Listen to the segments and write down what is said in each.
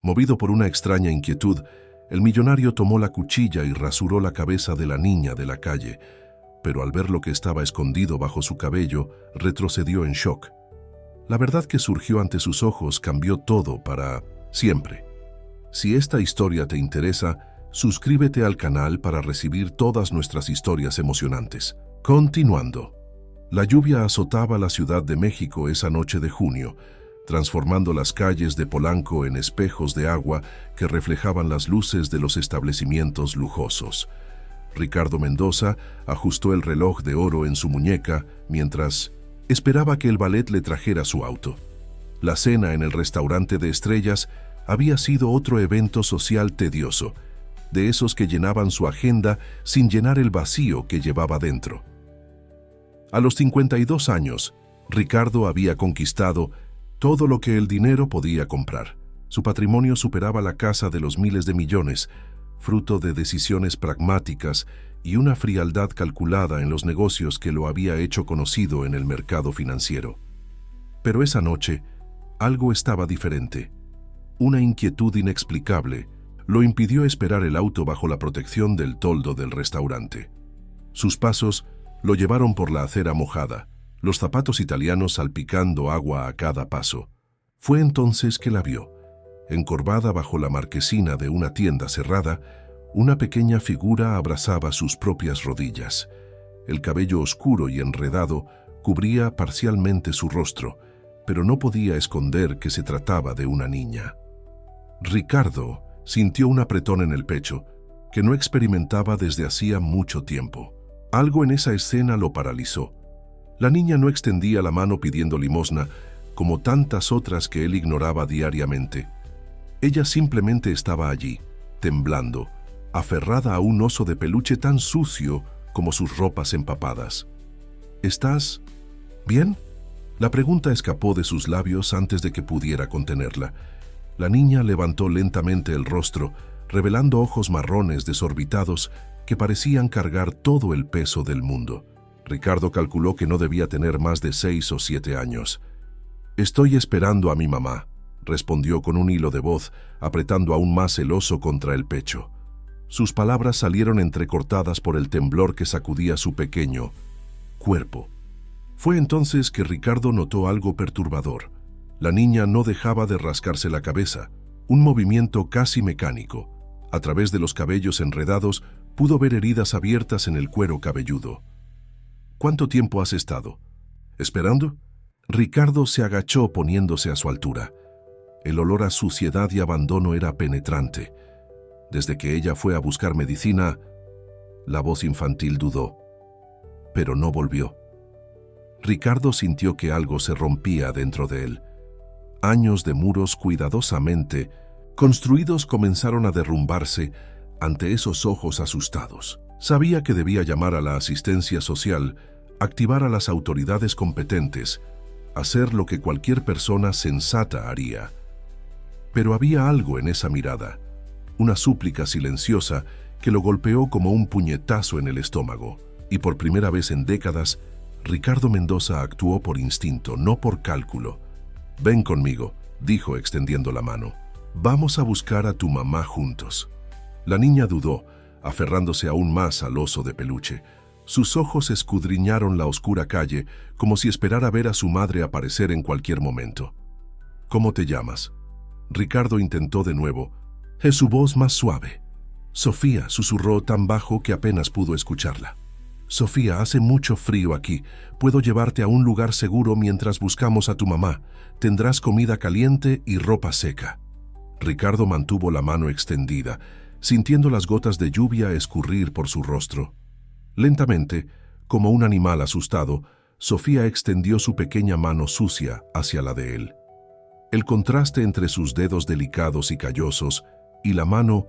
Movido por una extraña inquietud, el millonario tomó la cuchilla y rasuró la cabeza de la niña de la calle, pero al ver lo que estaba escondido bajo su cabello, retrocedió en shock. La verdad que surgió ante sus ojos cambió todo para siempre. Si esta historia te interesa, suscríbete al canal para recibir todas nuestras historias emocionantes. Continuando. La lluvia azotaba la Ciudad de México esa noche de junio, transformando las calles de Polanco en espejos de agua que reflejaban las luces de los establecimientos lujosos. Ricardo Mendoza ajustó el reloj de oro en su muñeca mientras esperaba que el valet le trajera su auto. La cena en el restaurante de estrellas había sido otro evento social tedioso, de esos que llenaban su agenda sin llenar el vacío que llevaba dentro. A los 52 años, Ricardo había conquistado todo lo que el dinero podía comprar. Su patrimonio superaba la casa de los miles de millones, fruto de decisiones pragmáticas y una frialdad calculada en los negocios que lo había hecho conocido en el mercado financiero. Pero esa noche, algo estaba diferente. Una inquietud inexplicable lo impidió esperar el auto bajo la protección del toldo del restaurante. Sus pasos lo llevaron por la acera mojada, los zapatos italianos salpicando agua a cada paso. Fue entonces que la vio. Encorvada bajo la marquesina de una tienda cerrada, una pequeña figura abrazaba sus propias rodillas. El cabello oscuro y enredado cubría parcialmente su rostro, pero no podía esconder que se trataba de una niña. Ricardo sintió un apretón en el pecho que no experimentaba desde hacía mucho tiempo. Algo en esa escena lo paralizó. La niña no extendía la mano pidiendo limosna, como tantas otras que él ignoraba diariamente. Ella simplemente estaba allí, temblando, aferrada a un oso de peluche tan sucio como sus ropas empapadas. ¿Estás bien? La pregunta escapó de sus labios antes de que pudiera contenerla. La niña levantó lentamente el rostro, revelando ojos marrones desorbitados que parecían cargar todo el peso del mundo. Ricardo calculó que no debía tener más de 6 o 7 años. «Estoy esperando a mi mamá», respondió con un hilo de voz, apretando aún más el oso contra el pecho. Sus palabras salieron entrecortadas por el temblor que sacudía su pequeño cuerpo. Fue entonces que Ricardo notó algo perturbador. La niña no dejaba de rascarse la cabeza, un movimiento casi mecánico. A través de los cabellos enredados pudo ver heridas abiertas en el cuero cabelludo. «¿Cuánto tiempo has estado esperando?» Ricardo se agachó poniéndose a su altura. El olor a suciedad y abandono era penetrante. Desde que ella fue a buscar medicina, la voz infantil dudó, pero no volvió. Ricardo sintió que algo se rompía dentro de él. Años de muros cuidadosamente construidos comenzaron a derrumbarse ante esos ojos asustados. Sabía que debía llamar a la asistencia social, activar a las autoridades competentes, hacer lo que cualquier persona sensata haría. Pero había algo en esa mirada, una súplica silenciosa que lo golpeó como un puñetazo en el estómago. Y por primera vez en décadas, Ricardo Mendoza actuó por instinto, no por cálculo. «Ven conmigo», dijo extendiendo la mano. «Vamos a buscar a tu mamá juntos». La niña dudó, aferrándose aún más al oso de peluche. Sus ojos escudriñaron la oscura calle como si esperara ver a su madre aparecer en cualquier momento. «¿Cómo te llamas?» Ricardo intentó de nuevo. Es su voz más suave. «Sofía», susurró tan bajo que apenas pudo escucharla. «Sofía, hace mucho frío aquí. Puedo llevarte a un lugar seguro mientras buscamos a tu mamá. Tendrás comida caliente y ropa seca». Ricardo mantuvo la mano extendida, sintiendo las gotas de lluvia escurrir por su rostro. Lentamente, como un animal asustado, Sofía extendió su pequeña mano sucia hacia la de él. El contraste entre sus dedos delicados y callosos y la mano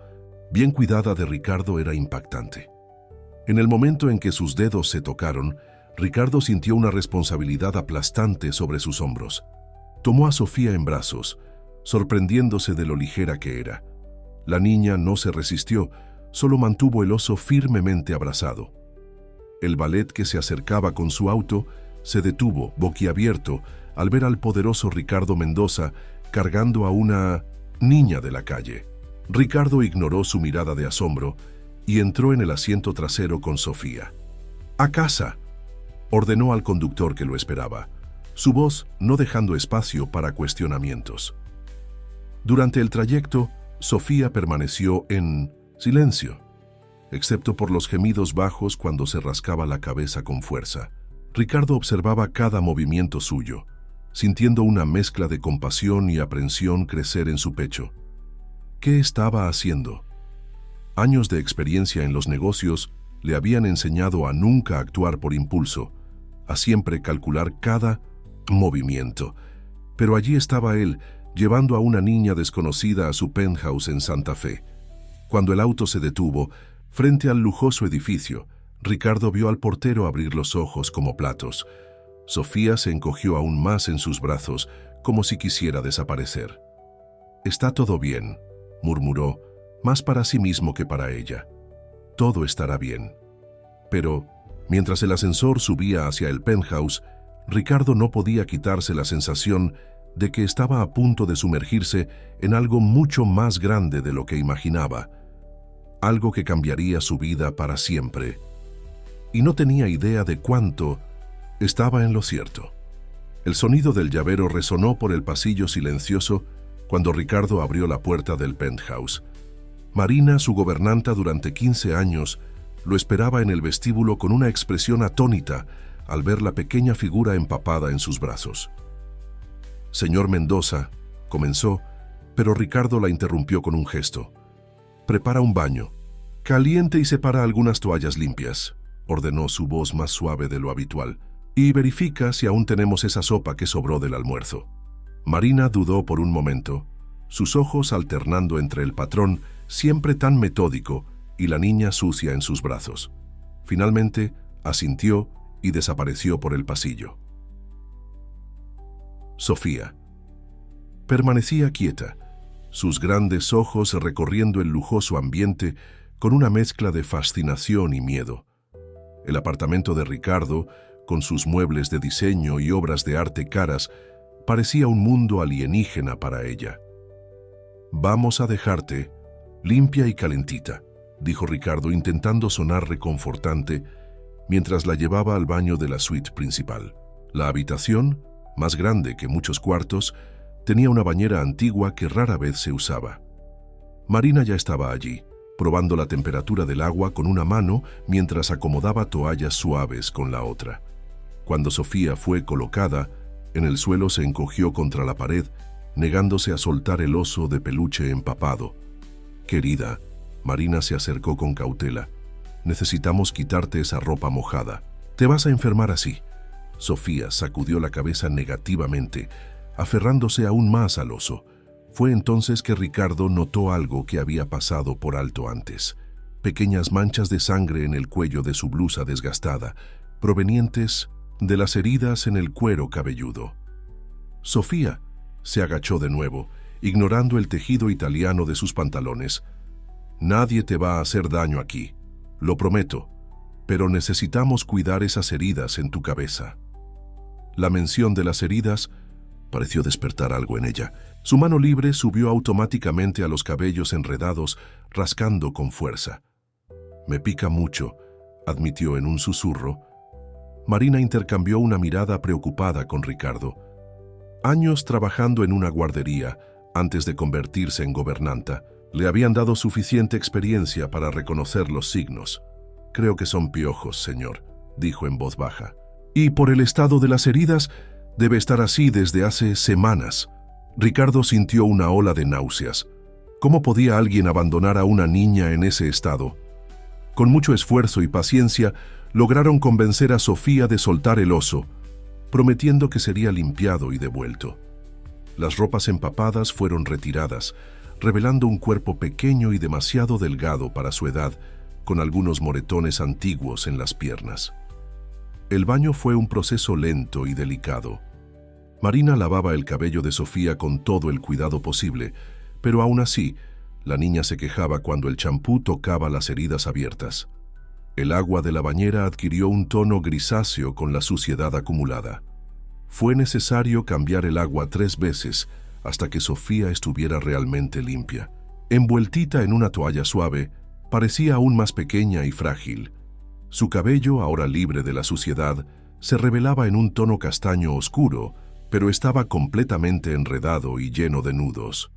bien cuidada de Ricardo era impactante. En el momento en que sus dedos se tocaron, Ricardo sintió una responsabilidad aplastante sobre sus hombros. Tomó a Sofía en brazos, sorprendiéndose de lo ligera que era. La niña no se resistió, solo mantuvo el oso firmemente abrazado. El valet que se acercaba con su auto se detuvo, boquiabierto, al ver al poderoso Ricardo Mendoza cargando a una Niña de la calle. Ricardo ignoró su mirada de asombro y entró en el asiento trasero con Sofía. «¡A casa!», ordenó al conductor que lo esperaba, su voz no dejando espacio para cuestionamientos. Durante el trayecto, Sofía permaneció en silencio, excepto por los gemidos bajos cuando se rascaba la cabeza con fuerza. Ricardo observaba cada movimiento suyo, sintiendo una mezcla de compasión y aprensión crecer en su pecho. ¿Qué estaba haciendo? Años de experiencia en los negocios le habían enseñado a nunca actuar por impulso, a siempre calcular cada movimiento. Pero allí estaba él, llevando a una niña desconocida a su penthouse en Santa Fe. Cuando el auto se detuvo, frente al lujoso edificio, Ricardo vio al portero abrir los ojos como platos. Sofía se encogió aún más en sus brazos, como si quisiera desaparecer. «Está todo bien», murmuró, más para sí mismo que para ella. «Todo estará bien». Pero, mientras el ascensor subía hacia el penthouse, Ricardo no podía quitarse la sensación de que estaba a punto de sumergirse en algo mucho más grande de lo que imaginaba, algo que cambiaría su vida para siempre. Y no tenía idea de cuánto estaba en lo cierto. El sonido del llavero resonó por el pasillo silencioso cuando Ricardo abrió la puerta del penthouse. Marina, su gobernanta durante 15 años, lo esperaba en el vestíbulo con una expresión atónita al ver la pequeña figura empapada en sus brazos. «Señor Mendoza», comenzó, pero Ricardo la interrumpió con un gesto. «Prepara un baño. Caliente y separa algunas toallas limpias», ordenó su voz más suave de lo habitual, «y verifica si aún tenemos esa sopa que sobró del almuerzo». Marina dudó por un momento, sus ojos alternando entre el patrón, siempre tan metódico, y la niña sucia en sus brazos. Finalmente, asintió y desapareció por el pasillo. Sofía permanecía quieta, sus grandes ojos recorriendo el lujoso ambiente con una mezcla de fascinación y miedo. El apartamento de Ricardo, con sus muebles de diseño y obras de arte caras, parecía un mundo alienígena para ella. «Vamos a dejarte limpia y calentita», dijo Ricardo intentando sonar reconfortante mientras la llevaba al baño de la suite principal. La habitación, más grande que muchos cuartos, tenía una bañera antigua que rara vez se usaba. Marina ya estaba allí, probando la temperatura del agua con una mano mientras acomodaba toallas suaves con la otra. Cuando Sofía fue colocada, en el suelo se encogió contra la pared, negándose a soltar el oso de peluche empapado. «Querida», Marina se acercó con cautela, «necesitamos quitarte esa ropa mojada. Te vas a enfermar así». Sofía sacudió la cabeza negativamente, aferrándose aún más al oso. Fue entonces que Ricardo notó algo que había pasado por alto antes. Pequeñas manchas de sangre en el cuello de su blusa desgastada, provenientes de las heridas en el cuero cabelludo. Sofía se agachó de nuevo, ignorando el tejido italiano de sus pantalones. «Nadie te va a hacer daño aquí, lo prometo, pero necesitamos cuidar esas heridas en tu cabeza». La mención de las heridas pareció despertar algo en ella. Su mano libre subió automáticamente a los cabellos enredados, rascando con fuerza. «Me pica mucho», admitió en un susurro. Marina intercambió una mirada preocupada con Ricardo. Años trabajando en una guardería, antes de convertirse en gobernanta, le habían dado suficiente experiencia para reconocer los signos. «Creo que son piojos, señor», dijo en voz baja. «Y por el estado de las heridas, debe estar así desde hace semanas». Ricardo sintió una ola de náuseas. ¿Cómo podía alguien abandonar a una niña en ese estado? Con mucho esfuerzo y paciencia, lograron convencer a Sofía de soltar el oso, prometiendo que sería limpiado y devuelto. Las ropas empapadas fueron retiradas, revelando un cuerpo pequeño y demasiado delgado para su edad, con algunos moretones antiguos en las piernas. El baño fue un proceso lento y delicado. Marina lavaba el cabello de Sofía con todo el cuidado posible, pero aún así, la niña se quejaba cuando el champú tocaba las heridas abiertas. El agua de la bañera adquirió un tono grisáceo con la suciedad acumulada. Fue necesario cambiar el agua 3 veces hasta que Sofía estuviera realmente limpia. Envueltita en una toalla suave, parecía aún más pequeña y frágil. Su cabello, ahora libre de la suciedad, se revelaba en un tono castaño oscuro, pero estaba completamente enredado y lleno de nudos.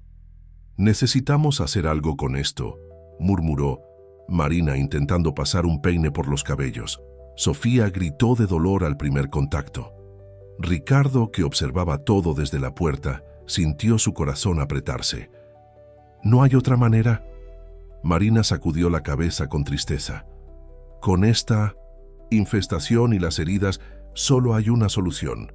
«Necesitamos hacer algo con esto», murmuró Marina intentando pasar un peine por los cabellos. Sofía gritó de dolor al primer contacto. Ricardo, que observaba todo desde la puerta, sintió su corazón apretarse. «¿No hay otra manera?». Marina sacudió la cabeza con tristeza. «Con esta infestación y las heridas, solo hay una solución».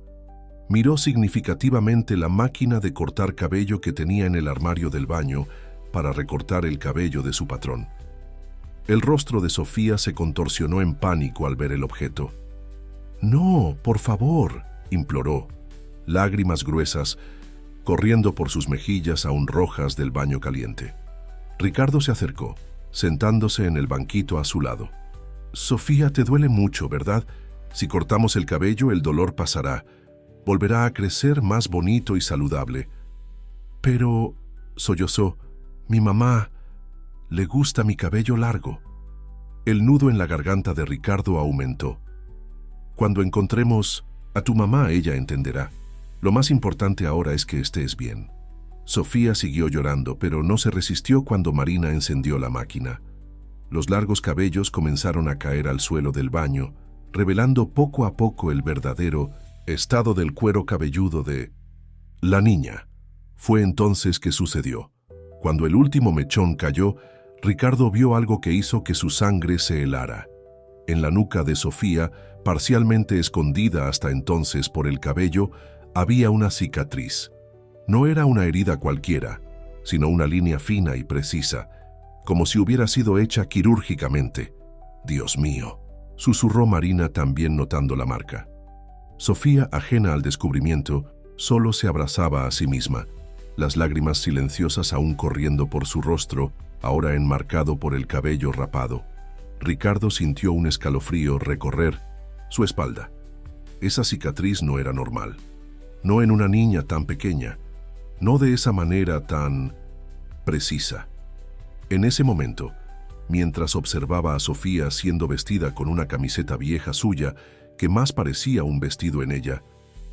Miró significativamente la máquina de cortar cabello que tenía en el armario del baño para recortar el cabello de su patrón. El rostro de Sofía se contorsionó en pánico al ver el objeto. «No, por favor», imploró, lágrimas gruesas corriendo por sus mejillas aún rojas del baño caliente. Ricardo se acercó, sentándose en el banquito a su lado. «Sofía, te duele mucho, ¿verdad? Si cortamos el cabello, el dolor pasará. Volverá a crecer más bonito y saludable». «Pero», sollozó, «mi mamá le gusta mi cabello largo». El nudo en la garganta de Ricardo aumentó. «Cuando encontremos a tu mamá, ella entenderá. Lo más importante ahora es que estés bien». Sofía siguió llorando, pero no se resistió cuando Marina encendió la máquina. Los largos cabellos comenzaron a caer al suelo del baño, revelando poco a poco el verdadero estado del cuero cabelludo de la niña. Fue entonces que sucedió. Cuando el último mechón cayó, Ricardo vio algo que hizo que su sangre se helara. En la nuca de Sofía, parcialmente escondida hasta entonces por el cabello, había una cicatriz. No era una herida cualquiera, sino una línea fina y precisa, como si hubiera sido hecha quirúrgicamente. «Dios mío», susurró Marina, también notando la marca. Sofía, ajena al descubrimiento, solo se abrazaba a sí misma, las lágrimas silenciosas aún corriendo por su rostro, ahora enmarcado por el cabello rapado. Ricardo sintió un escalofrío recorrer su espalda. Esa cicatriz no era normal. No en una niña tan pequeña, no de esa manera tan precisa. En ese momento, mientras observaba a Sofía siendo vestida con una camiseta vieja suya, que más parecía un vestido en ella,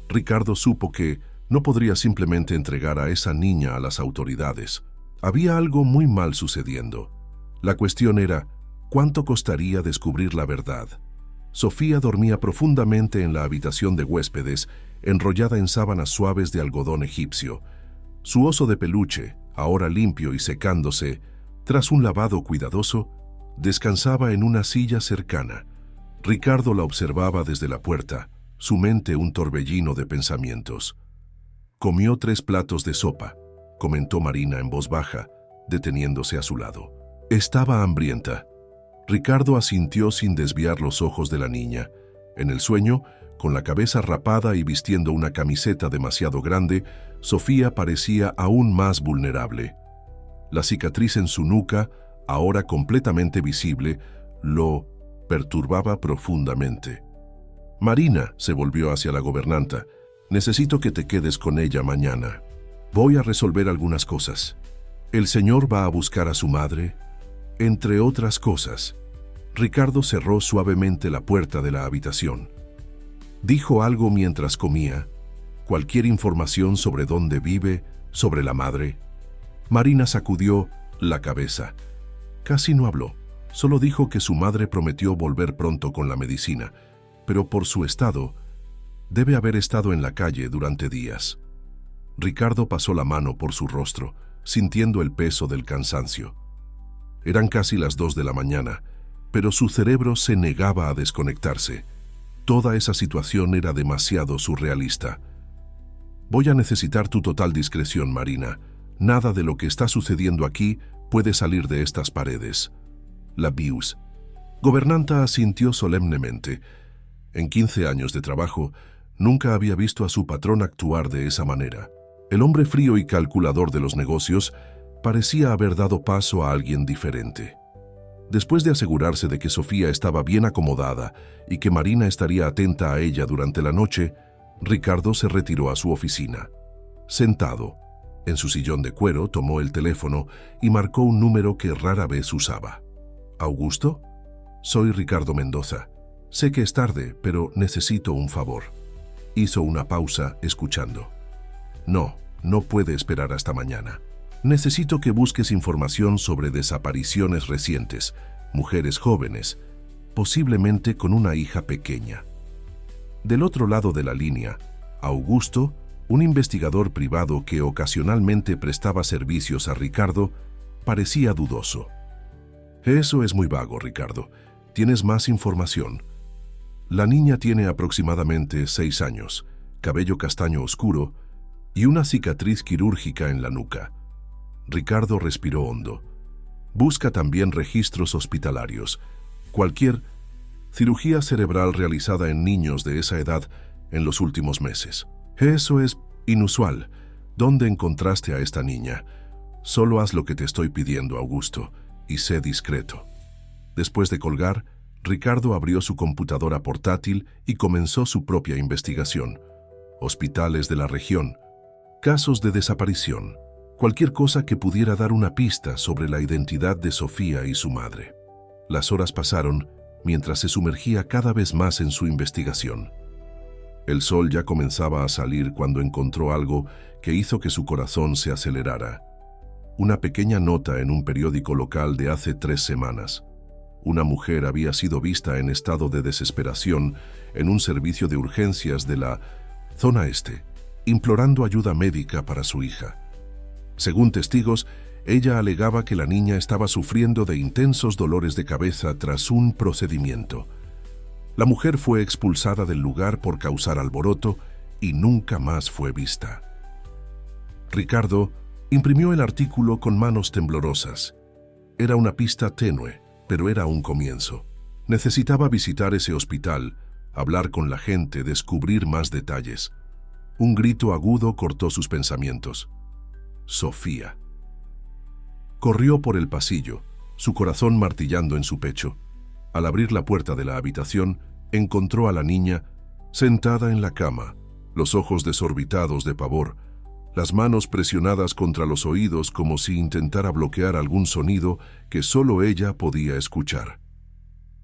Ricardo supo que no podría simplemente entregar a esa niña a las autoridades. Había algo muy mal sucediendo. La cuestión era, ¿cuánto costaría descubrir la verdad? Sofía dormía profundamente en la habitación de huéspedes, enrollada en sábanas suaves de algodón egipcio. Su oso de peluche, ahora limpio y secándose, tras un lavado cuidadoso, descansaba en una silla cercana. Ricardo la observaba desde la puerta, su mente un torbellino de pensamientos. «Comió 3 platos de sopa», comentó Marina en voz baja, deteniéndose a su lado. Estaba hambrienta. Ricardo asintió sin desviar los ojos de la niña. En el sueño, con la cabeza rapada y vistiendo una camiseta demasiado grande, Sofía parecía aún más vulnerable. La cicatriz en su nuca, ahora completamente visible, lo perturbaba profundamente. «Marina», se volvió hacia la gobernanta, «necesito que te quedes con ella mañana. Voy a resolver algunas cosas. El señor va a buscar a su madre, entre otras cosas». Ricardo cerró suavemente la puerta de la habitación. Dijo algo mientras comía. ¿Cualquier información sobre dónde vive, sobre la madre? Marina sacudió la cabeza. Casi no habló. Solo dijo que su madre prometió volver pronto con la medicina, pero por su estado, debe haber estado en la calle durante días. Ricardo pasó la mano por su rostro, sintiendo el peso del cansancio. Eran casi las 2 de la mañana, pero su cerebro se negaba a desconectarse. Toda esa situación era demasiado surrealista. «Voy a necesitar tu total discreción, Marina. Nada de lo que está sucediendo aquí puede salir de estas paredes». La Bius. Gobernanta asintió solemnemente. En 15 años de trabajo, nunca había visto a su patrón actuar de esa manera. El hombre frío y calculador de los negocios parecía haber dado paso a alguien diferente. Después de asegurarse de que Sofía estaba bien acomodada y que Marina estaría atenta a ella durante la noche, Ricardo se retiró a su oficina. Sentado, En su sillón de cuero tomó el teléfono y marcó un número que rara vez usaba. ¿Augusto? Soy Ricardo Mendoza. Sé que es tarde, pero necesito un favor. Hizo una pausa, escuchando. No puede esperar hasta mañana. Necesito que busques información sobre desapariciones recientes, mujeres jóvenes, posiblemente con una hija pequeña. Del otro lado de la línea, Augusto, un investigador privado que ocasionalmente prestaba servicios a Ricardo, parecía dudoso. Eso es muy vago, Ricardo. ¿Tienes más información? La niña tiene aproximadamente 6 años, cabello castaño oscuro y una cicatriz quirúrgica en la nuca. Ricardo respiró hondo. Busca también registros hospitalarios. Cualquier cirugía cerebral realizada en niños de esa edad en los últimos meses. Eso es inusual. ¿Dónde encontraste a esta niña? Solo haz lo que te estoy pidiendo, Augusto, y sé discreto. Después de colgar, Ricardo abrió su computadora portátil y comenzó su propia investigación. Hospitales de la región, casos de desaparición, cualquier cosa que pudiera dar una pista sobre la identidad de Sofía y su madre. Las horas pasaron mientras se sumergía cada vez más en su investigación. El sol ya comenzaba a salir cuando encontró algo que hizo que su corazón se acelerara. Una pequeña nota en un periódico local de hace 3 semanas. Una mujer había sido vista en estado de desesperación en un servicio de urgencias de la zona este, implorando ayuda médica para su hija. Según testigos, ella alegaba que la niña estaba sufriendo de intensos dolores de cabeza tras un procedimiento. La mujer fue expulsada del lugar por causar alboroto y nunca más fue vista. Ricardo imprimió el artículo con manos temblorosas. Era una pista tenue, pero era un comienzo. Necesitaba visitar ese hospital, hablar con la gente, descubrir más detalles. Un grito agudo cortó sus pensamientos. Sofía. Corrió por el pasillo, su corazón martillando en su pecho. Al abrir la puerta de la habitación, encontró a la niña sentada en la cama, los ojos desorbitados de pavor, las manos presionadas contra los oídos como si intentara bloquear algún sonido que solo ella podía escuchar.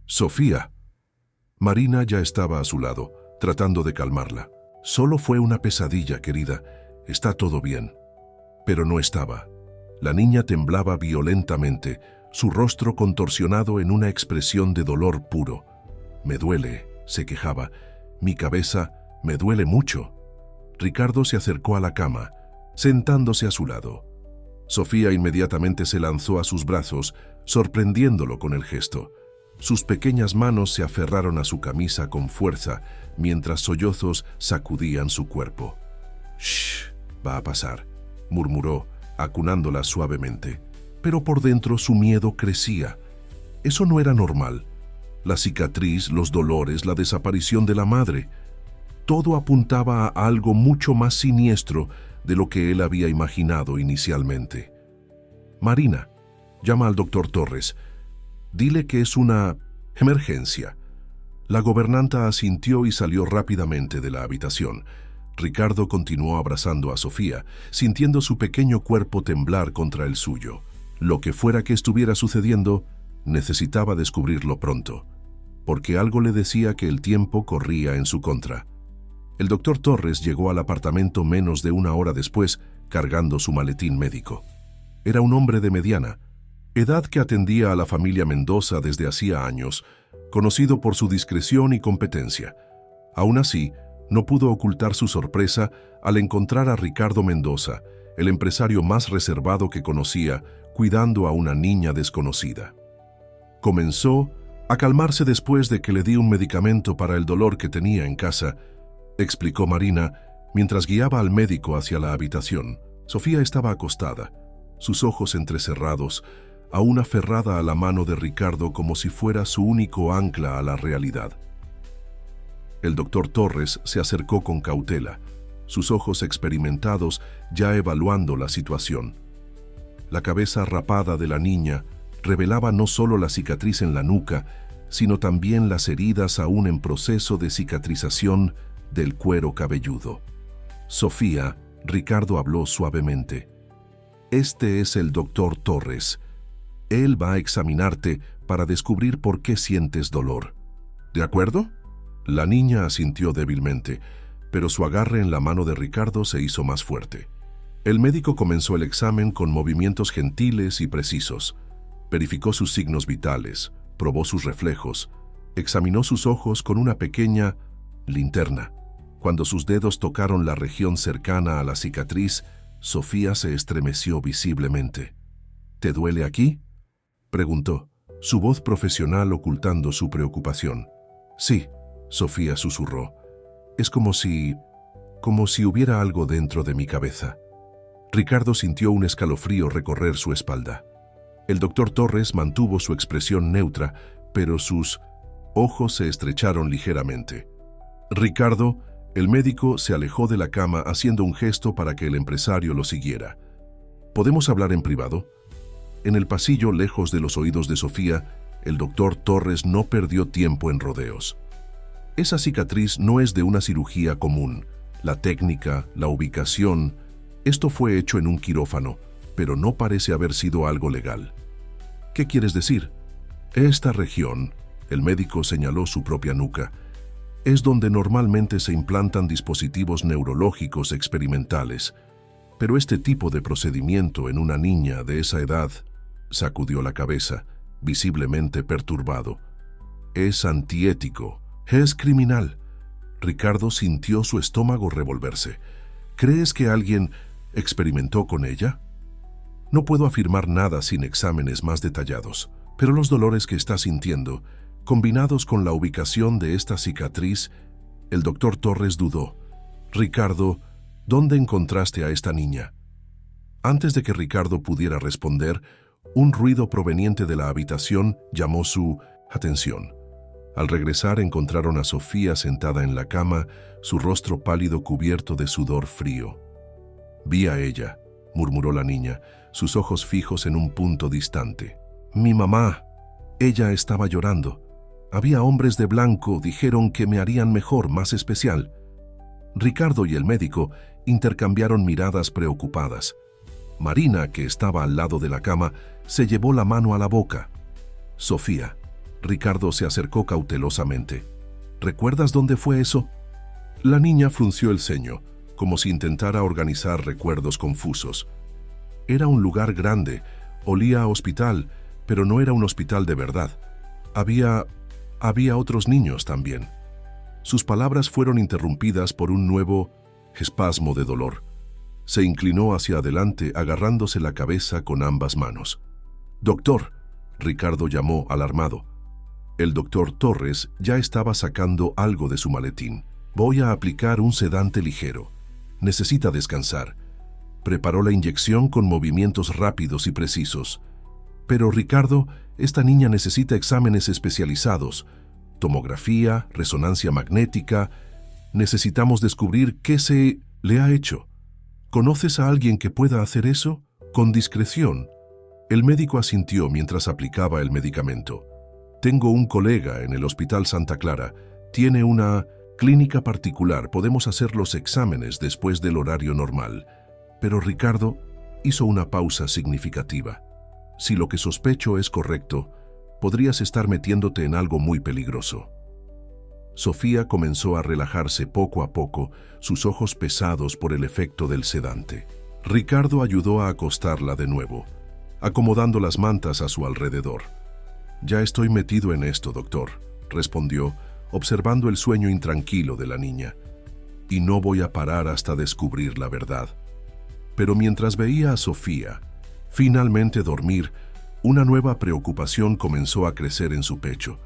Sofía. Marina ya estaba a su lado, tratando de calmarla. Solo fue una pesadilla, querida. Está todo bien. Pero no estaba. La niña temblaba violentamente, su rostro contorsionado en una expresión de dolor puro. Me duele, se quejaba. Mi cabeza me duele mucho. Ricardo se acercó a la cama, sentándose a su lado. Sofía inmediatamente se lanzó a sus brazos, sorprendiéndolo con el gesto. Sus pequeñas manos se aferraron a su camisa con fuerza, mientras sollozos sacudían su cuerpo. «Shh, va a pasar», murmuró, acunándola suavemente. Pero por dentro su miedo crecía. Eso no era normal. La cicatriz, los dolores, la desaparición de la madre. Todo apuntaba a algo mucho más siniestro de lo que él había imaginado inicialmente. Marina, llama al doctor Torres. Dile que es una emergencia. La gobernanta asintió y salió rápidamente de la habitación. Ricardo continuó abrazando a Sofía, sintiendo su pequeño cuerpo temblar contra el suyo. Lo que fuera que estuviera sucediendo, necesitaba descubrirlo pronto, porque algo le decía que el tiempo corría en su contra. El doctor Torres llegó al apartamento menos de 1 hora después, cargando su maletín médico. Era un hombre de mediana edad que atendía a la familia Mendoza desde hacía años, conocido por su discreción y competencia. Aún así, no pudo ocultar su sorpresa al encontrar a Ricardo Mendoza, el empresario más reservado que conocía, cuidando a una niña desconocida. Comenzó a calmarse después de que le di un medicamento para el dolor que tenía en casa, explicó Marina, mientras guiaba al médico hacia la habitación. Sofía estaba acostada, sus ojos entrecerrados, aún aferrada a la mano de Ricardo como si fuera su único ancla a la realidad. El doctor Torres se acercó con cautela, sus ojos experimentados ya evaluando la situación. La cabeza rapada de la niña revelaba no solo la cicatriz en la nuca, sino también las heridas aún en proceso de cicatrización del cuero cabelludo. Sofía Ricardo habló suavemente. Este es el doctor Torres. Él va a examinarte para descubrir por qué sientes dolor. ¿De acuerdo? La niña asintió débilmente, pero su agarre en la mano de Ricardo se hizo más fuerte. El médico comenzó el examen con movimientos gentiles y precisos. Verificó sus signos vitales, probó sus reflejos, examinó sus ojos con una pequeña linterna. Cuando sus dedos tocaron la región cercana a la cicatriz, Sofía se estremeció visiblemente. ¿Te duele aquí?, preguntó, su voz profesional ocultando su preocupación. Sí, Sofía susurró. Es como si hubiera algo dentro de mi cabeza. Ricardo sintió un escalofrío recorrer su espalda. El doctor Torres mantuvo su expresión neutra, pero sus ojos se estrecharon ligeramente. Ricardo, el médico, se alejó de la cama haciendo un gesto para que el empresario lo siguiera. ¿Podemos hablar en privado? En el pasillo, lejos de los oídos de Sofía, el doctor Torres no perdió tiempo en rodeos. Esa cicatriz no es de una cirugía común. La técnica, la ubicación, esto fue hecho en un quirófano, pero no parece haber sido algo legal. ¿Qué quieres decir? Esta región, el médico señaló su propia nuca, es donde normalmente se implantan dispositivos neurológicos experimentales, pero este tipo de procedimiento en una niña de esa edad, sacudió la cabeza, visiblemente perturbado. Es antiético, es criminal. Ricardo sintió su estómago revolverse. ¿Crees que alguien experimentó con ella? No puedo afirmar nada sin exámenes más detallados, pero los dolores que está sintiendo, combinados con la ubicación de esta cicatriz, el doctor Torres dudó. Ricardo, ¿dónde encontraste a esta niña? Antes de que Ricardo pudiera responder, un ruido proveniente de la habitación llamó su atención. Al regresar encontraron a Sofía sentada en la cama, su rostro pálido cubierto de sudor frío. «Vi a ella», murmuró la niña, sus ojos fijos en un punto distante. «Mi mamá. Ella estaba llorando. Había hombres de blanco, dijeron que me harían mejor, más especial». Ricardo y el médico intercambiaron miradas preocupadas. Marina, que estaba al lado de la cama, se llevó la mano a la boca. «Sofía». Ricardo se acercó cautelosamente. «¿Recuerdas dónde fue eso?» La niña frunció el ceño, como si intentara organizar recuerdos confusos. Era un lugar grande, olía a hospital, pero no era un hospital de verdad. Había otros niños también. Sus palabras fueron interrumpidas por un nuevo espasmo de dolor. Se inclinó hacia adelante, agarrándose la cabeza con ambas manos. «Doctor», Ricardo llamó alarmado. El doctor Torres ya estaba sacando algo de su maletín. «Voy a aplicar un sedante ligero. Necesita descansar». Preparó la inyección con movimientos rápidos y precisos. «Pero Ricardo, esta niña necesita exámenes especializados. Tomografía, resonancia magnética. Necesitamos descubrir qué se le ha hecho. ¿Conoces a alguien que pueda hacer eso? Con discreción». El médico asintió mientras aplicaba el medicamento. «Tengo un colega en el Hospital Santa Clara. Tiene una clínica particular. Podemos hacer los exámenes después del horario normal». Pero Ricardo hizo una pausa significativa. «Si lo que sospecho es correcto, podrías estar metiéndote en algo muy peligroso». Sofía comenzó a relajarse poco a poco, sus ojos pesados por el efecto del sedante. Ricardo ayudó a acostarla de nuevo, acomodando las mantas a su alrededor. «Ya estoy metido en esto, doctor», respondió, observando el sueño intranquilo de la niña. «Y no voy a parar hasta descubrir la verdad». Pero mientras veía a Sofía finalmente dormir, una nueva preocupación comenzó a crecer en su pecho.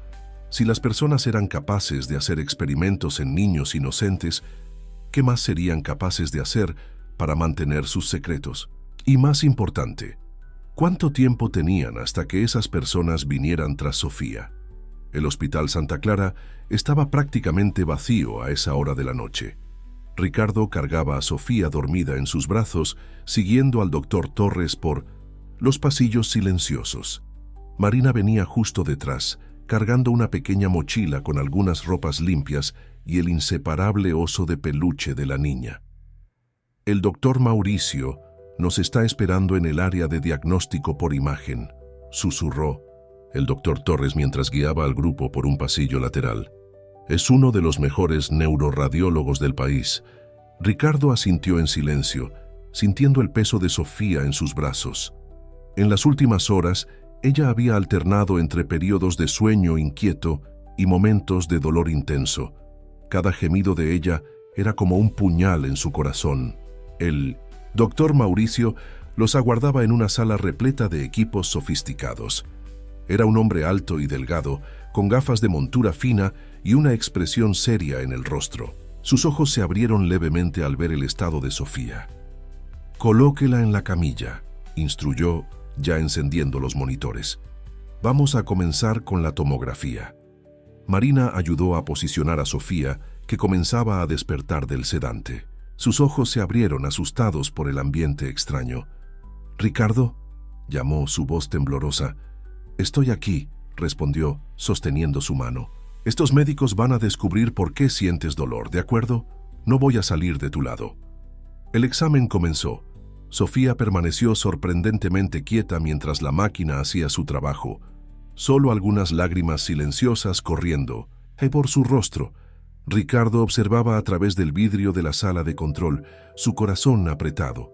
Si las personas eran capaces de hacer experimentos en niños inocentes, ¿qué más serían capaces de hacer para mantener sus secretos? Y más importante, ¿cuánto tiempo tenían hasta que esas personas vinieran tras Sofía? El Hospital Santa Clara estaba prácticamente vacío a esa hora de la noche. Ricardo cargaba a Sofía dormida en sus brazos, siguiendo al doctor Torres por los pasillos silenciosos. Marina venía justo detrás, cargando una pequeña mochila con algunas ropas limpias y el inseparable oso de peluche de la niña. El doctor Mauricio nos está esperando en el área de diagnóstico por imagen, susurró el doctor Torres mientras guiaba al grupo por un pasillo lateral. Es uno de los mejores neuroradiólogos del país. Ricardo asintió en silencio, sintiendo el peso de Sofía en sus brazos. En las últimas horas, ella había alternado entre periodos de sueño inquieto y momentos de dolor intenso. Cada gemido de ella era como un puñal en su corazón. El doctor Mauricio los aguardaba en una sala repleta de equipos sofisticados. Era un hombre alto y delgado, con gafas de montura fina y una expresión seria en el rostro. Sus ojos se abrieron levemente al ver el estado de Sofía. «Colóquela en la camilla», instruyó, ya encendiendo los monitores. «Vamos a comenzar con la tomografía». Marina ayudó a posicionar a Sofía, que comenzaba a despertar del sedante. Sus ojos se abrieron asustados por el ambiente extraño. «¿Ricardo?», llamó su voz temblorosa. «Estoy aquí», respondió, sosteniendo su mano. «Estos médicos van a descubrir por qué sientes dolor, ¿de acuerdo? No voy a salir de tu lado». El examen comenzó. Sofía permaneció sorprendentemente quieta mientras la máquina hacía su trabajo. Solo algunas lágrimas silenciosas corriendo por su rostro. Ricardo observaba a través del vidrio de la sala de control, su corazón apretado.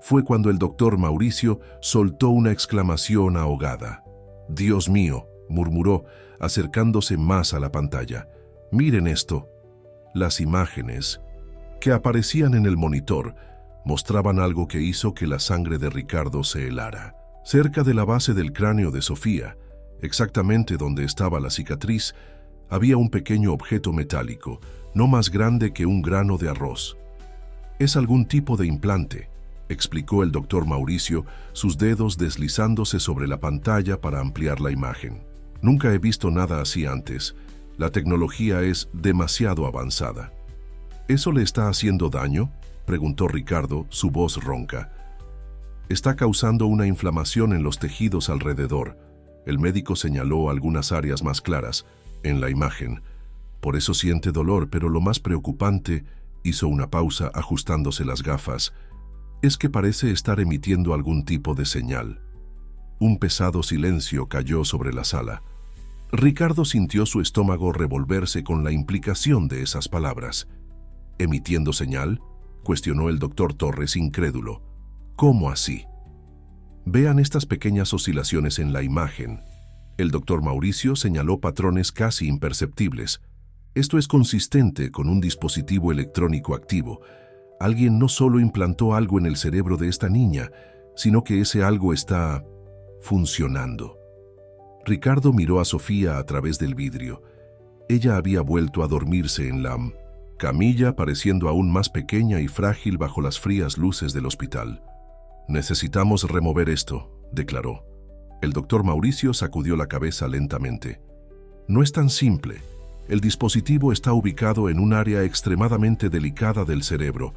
Fue cuando el doctor Mauricio soltó una exclamación ahogada. «Dios mío», murmuró, acercándose más a la pantalla. «Miren esto». Las imágenes que aparecían en el monitor mostraban algo que hizo que la sangre de Ricardo se helara. Cerca de la base del cráneo de Sofía, exactamente donde estaba la cicatriz, había un pequeño objeto metálico, no más grande que un grano de arroz. «Es algún tipo de implante», explicó el doctor Mauricio, sus dedos deslizándose sobre la pantalla para ampliar la imagen. «Nunca he visto nada así antes. La tecnología es demasiado avanzada». «¿Eso le está haciendo daño?», preguntó Ricardo, su voz ronca. «Está causando una inflamación en los tejidos alrededor». El médico señaló algunas áreas más claras en la imagen. «Por eso siente dolor, pero lo más preocupante», hizo una pausa ajustándose las gafas, «es que parece estar emitiendo algún tipo de señal». Un pesado silencio cayó sobre la sala. Ricardo sintió su estómago revolverse con la implicación de esas palabras. «¿Emitiendo señal?», cuestionó el doctor Torres incrédulo. «¿Cómo así?». «Vean estas pequeñas oscilaciones en la imagen». El doctor Mauricio señaló patrones casi imperceptibles. «Esto es consistente con un dispositivo electrónico activo. Alguien no solo implantó algo en el cerebro de esta niña, sino que ese algo está funcionando». Ricardo miró a Sofía a través del vidrio. Ella había vuelto a dormirse en la camilla, pareciendo aún más pequeña y frágil bajo las frías luces del hospital. «Necesitamos remover esto», declaró. El doctor Mauricio sacudió la cabeza lentamente. «No es tan simple. El dispositivo está ubicado en un área extremadamente delicada del cerebro.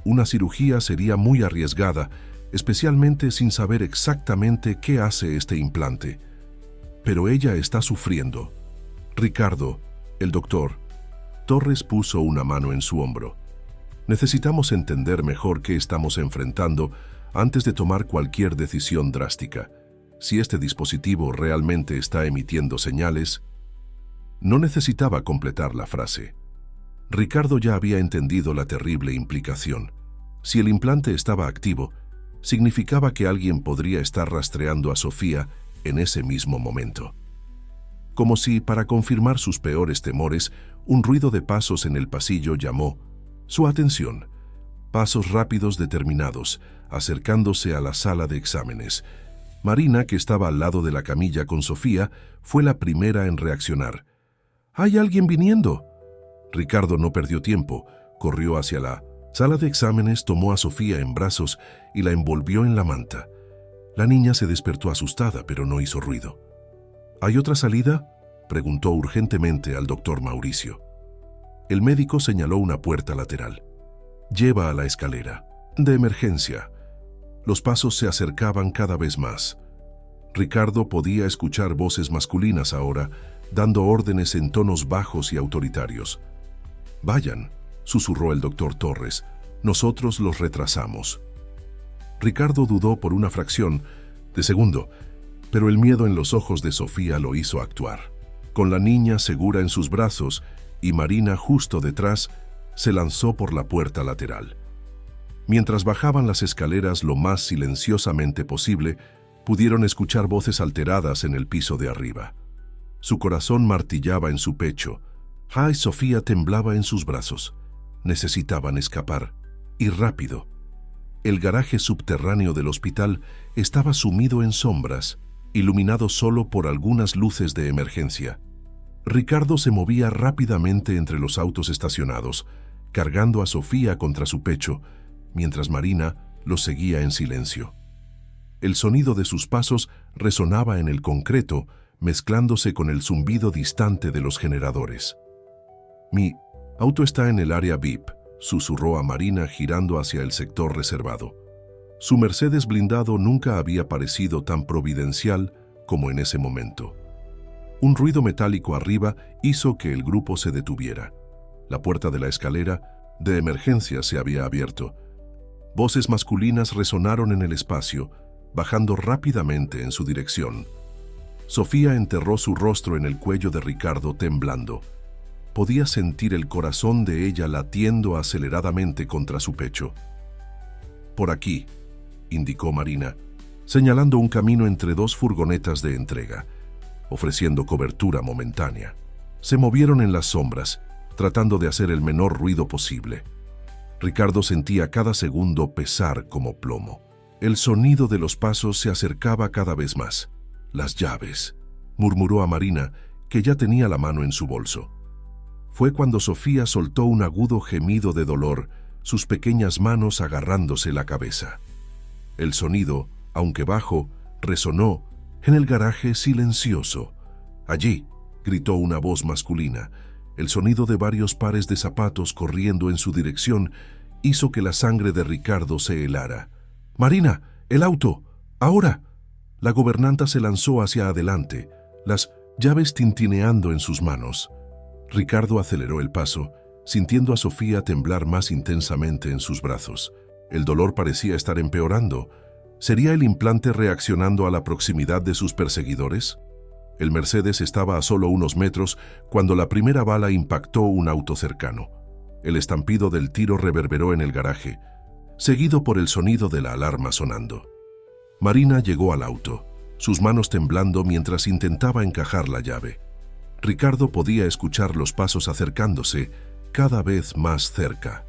Una cirugía sería muy arriesgada, especialmente sin saber exactamente qué hace este implante. Pero ella está sufriendo». «Ricardo», el doctor Torres puso una mano en su hombro. «Necesitamos entender mejor qué estamos enfrentando antes de tomar cualquier decisión drástica. Si este dispositivo realmente está emitiendo señales». No necesitaba completar la frase. Ricardo ya había entendido la terrible implicación. Si el implante estaba activo, significaba que alguien podría estar rastreando a Sofía en ese mismo momento. Como si, para confirmar sus peores temores, un ruido de pasos en el pasillo llamó su atención. Pasos rápidos determinados, acercándose a la sala de exámenes. Marina, que estaba al lado de la camilla con Sofía, fue la primera en reaccionar. «¡Hay alguien viniendo!». Ricardo no perdió tiempo, corrió hacia la sala de exámenes, tomó a Sofía en brazos y la envolvió en la manta. La niña se despertó asustada, pero no hizo ruido. «¿Hay otra salida?», preguntó urgentemente al doctor Mauricio. El médico señaló una puerta lateral. «Lleva a la escalera de emergencia». Los pasos se acercaban cada vez más. Ricardo podía escuchar voces masculinas ahora, dando órdenes en tonos bajos y autoritarios. «Vayan», susurró el doctor Torres, Nosotros los retrasamos. Ricardo dudó por una fracción de segundo, pero el miedo en los ojos de Sofía lo hizo actuar. Con la niña segura en sus brazos y Marina justo detrás, se lanzó por la puerta lateral. Mientras bajaban las escaleras lo más silenciosamente posible, pudieron escuchar voces alteradas en el piso de arriba. Su corazón martillaba en su pecho. Y Sofía temblaba en sus brazos. Necesitaban escapar, y rápido. El garaje subterráneo del hospital estaba sumido en sombras, iluminado solo por algunas luces de emergencia. Ricardo se movía rápidamente entre los autos estacionados, cargando a Sofía contra su pecho, mientras Marina lo seguía en silencio. El sonido de sus pasos resonaba en el concreto, mezclándose con el zumbido distante de los generadores. «Mi auto está en el área VIP», susurró a Marina girando hacia el sector reservado. Su Mercedes blindado nunca había parecido tan providencial como en ese momento. Un ruido metálico arriba hizo que el grupo se detuviera. La puerta de la escalera de emergencia se había abierto. Voces masculinas resonaron en el espacio, bajando rápidamente en su dirección. Sofía enterró su rostro en el cuello de Ricardo temblando. Podía sentir el corazón de ella latiendo aceleradamente contra su pecho. «Por aquí», indicó Marina, señalando un camino entre dos furgonetas de entrega, ofreciendo cobertura momentánea. Se movieron en las sombras, tratando de hacer el menor ruido posible. Ricardo sentía cada segundo pesar como plomo. El sonido de los pasos se acercaba cada vez más. «Las llaves», murmuró a Marina, que ya tenía la mano en su bolso. Fue cuando Sofía soltó un agudo gemido de dolor, sus pequeñas manos agarrándose la cabeza. El sonido, aunque bajo, resonó en el garaje silencioso. «Allí», gritó una voz masculina. El sonido de varios pares de zapatos corriendo en su dirección hizo que la sangre de Ricardo se helara. «Marina, el auto, ahora». La gobernanta se lanzó hacia adelante, las llaves tintineando en sus manos. Ricardo aceleró el paso, sintiendo a Sofía temblar más intensamente en sus brazos. El dolor parecía estar empeorando. ¿Sería el implante reaccionando a la proximidad de sus perseguidores? El Mercedes estaba a solo unos metros cuando la primera bala impactó un auto cercano. El estampido del tiro reverberó en el garaje, seguido por el sonido de la alarma sonando. Marina llegó al auto, sus manos temblando mientras intentaba encajar la llave. Ricardo podía escuchar los pasos acercándose, cada vez más cerca.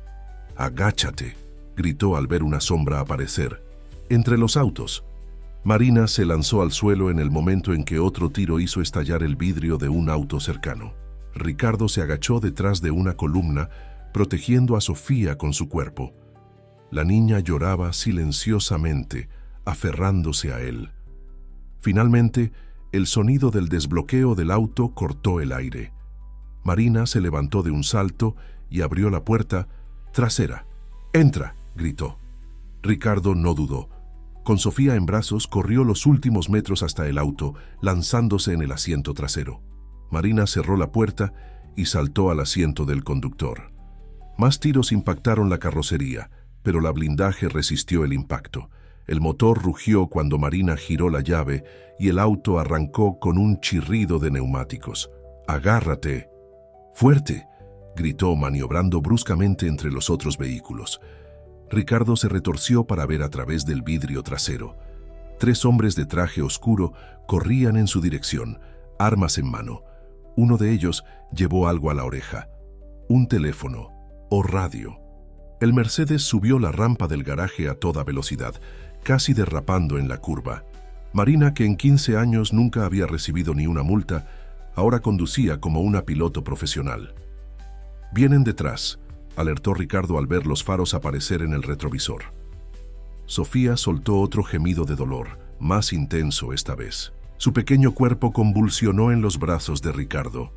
«Agáchate», gritó al ver una sombra aparecer entre los autos. Marina se lanzó al suelo en el momento en que otro tiro hizo estallar el vidrio de un auto cercano. Ricardo se agachó detrás de una columna, protegiendo a Sofía con su cuerpo. La niña lloraba silenciosamente, aferrándose a él. Finalmente, el sonido del desbloqueo del auto cortó el aire. Marina se levantó de un salto y abrió la puerta trasera. «¡Entra!», gritó. Ricardo no dudó. Con Sofía en brazos, corrió los últimos metros hasta el auto, lanzándose en el asiento trasero. Marina cerró la puerta y saltó al asiento del conductor. Más tiros impactaron la carrocería, pero la blindaje resistió el impacto. El motor rugió cuando Marina giró la llave y el auto arrancó con un chirrido de neumáticos. «¡Agárrate!». «¡Fuerte!», gritó maniobrando bruscamente entre los otros vehículos. Ricardo se retorció para ver a través del vidrio trasero. 3 hombres de traje oscuro corrían en su dirección, armas en mano. Uno de ellos llevó algo a la oreja. Un teléfono o radio. El Mercedes subió la rampa del garaje a toda velocidad, casi derrapando en la curva. Marina, que en 15 años nunca había recibido ni una multa, ahora conducía como una piloto profesional. «Vienen detrás», alertó Ricardo al ver los faros aparecer en el retrovisor. Sofía soltó otro gemido de dolor, más intenso esta vez. Su pequeño cuerpo convulsionó en los brazos de Ricardo.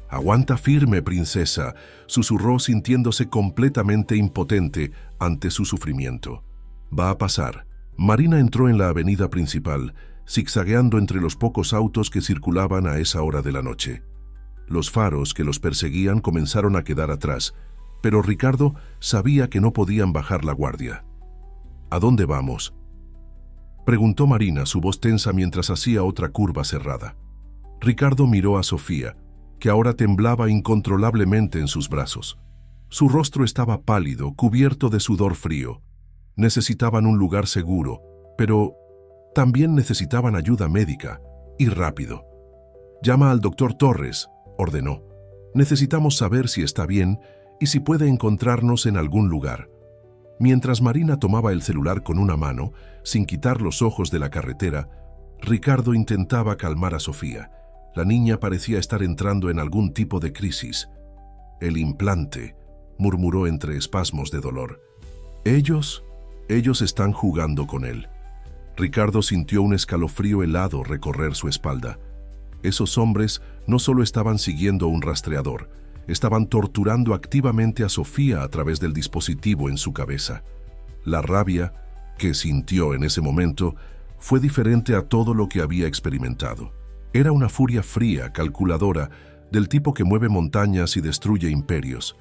«Aguanta firme, princesa», susurró sintiéndose completamente impotente ante su sufrimiento. «Va a pasar». Marina entró en la avenida principal, zigzagueando entre los pocos autos que circulaban a esa hora de la noche. Los faros que los perseguían comenzaron a quedar atrás, Pero Ricardo sabía que no podían bajar la guardia. ¿A dónde vamos?, preguntó Marina, su voz tensa mientras hacía otra curva cerrada. Ricardo miró a Sofía, que ahora temblaba incontrolablemente en sus brazos. Su rostro estaba pálido, cubierto de sudor frío. Necesitaban un lugar seguro, pero también necesitaban ayuda médica, y rápido. «Llama al doctor Torres», ordenó. «Necesitamos saber si está bien y si puede encontrarnos en algún lugar». Mientras Marina tomaba el celular con una mano, sin quitar los ojos de la carretera, Ricardo intentaba calmar a Sofía. La niña parecía estar entrando en algún tipo de crisis. «El implante», murmuró entre espasmos de dolor. Ellos están jugando con él». Ricardo sintió un escalofrío helado recorrer su espalda. Esos hombres no solo estaban siguiendo un rastreador, estaban torturando activamente a Sofía a través del dispositivo en su cabeza. La rabia que sintió en ese momento fue diferente a todo lo que había experimentado. Era una furia fría, calculadora, del tipo que mueve montañas y destruye imperios.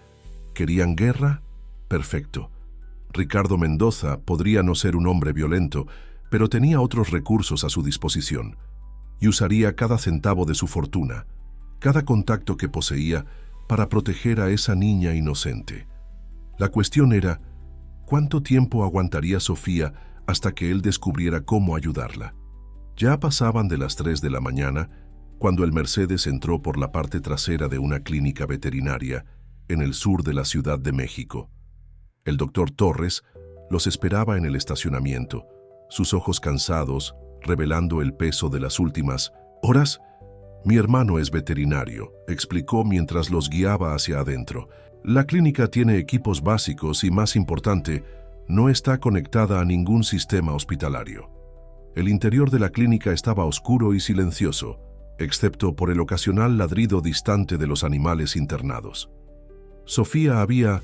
¿Querían guerra? Perfecto. Ricardo Mendoza podría no ser un hombre violento, pero tenía otros recursos a su disposición, y usaría cada centavo de su fortuna, cada contacto que poseía, para proteger a esa niña inocente. La cuestión era, ¿cuánto tiempo aguantaría Sofía hasta que él descubriera cómo ayudarla? Ya pasaban de las 3 de la mañana, cuando el Mercedes entró por la parte trasera de una clínica veterinaria en el sur de la Ciudad de México. El doctor Torres los esperaba en el estacionamiento, sus ojos cansados, revelando el peso de las últimas horas. «Mi hermano es veterinario», explicó mientras los guiaba hacia adentro. «La clínica tiene equipos básicos y, más importante, no está conectada a ningún sistema hospitalario». El interior de la clínica estaba oscuro y silencioso, excepto por el ocasional ladrido distante de los animales internados. Sofía había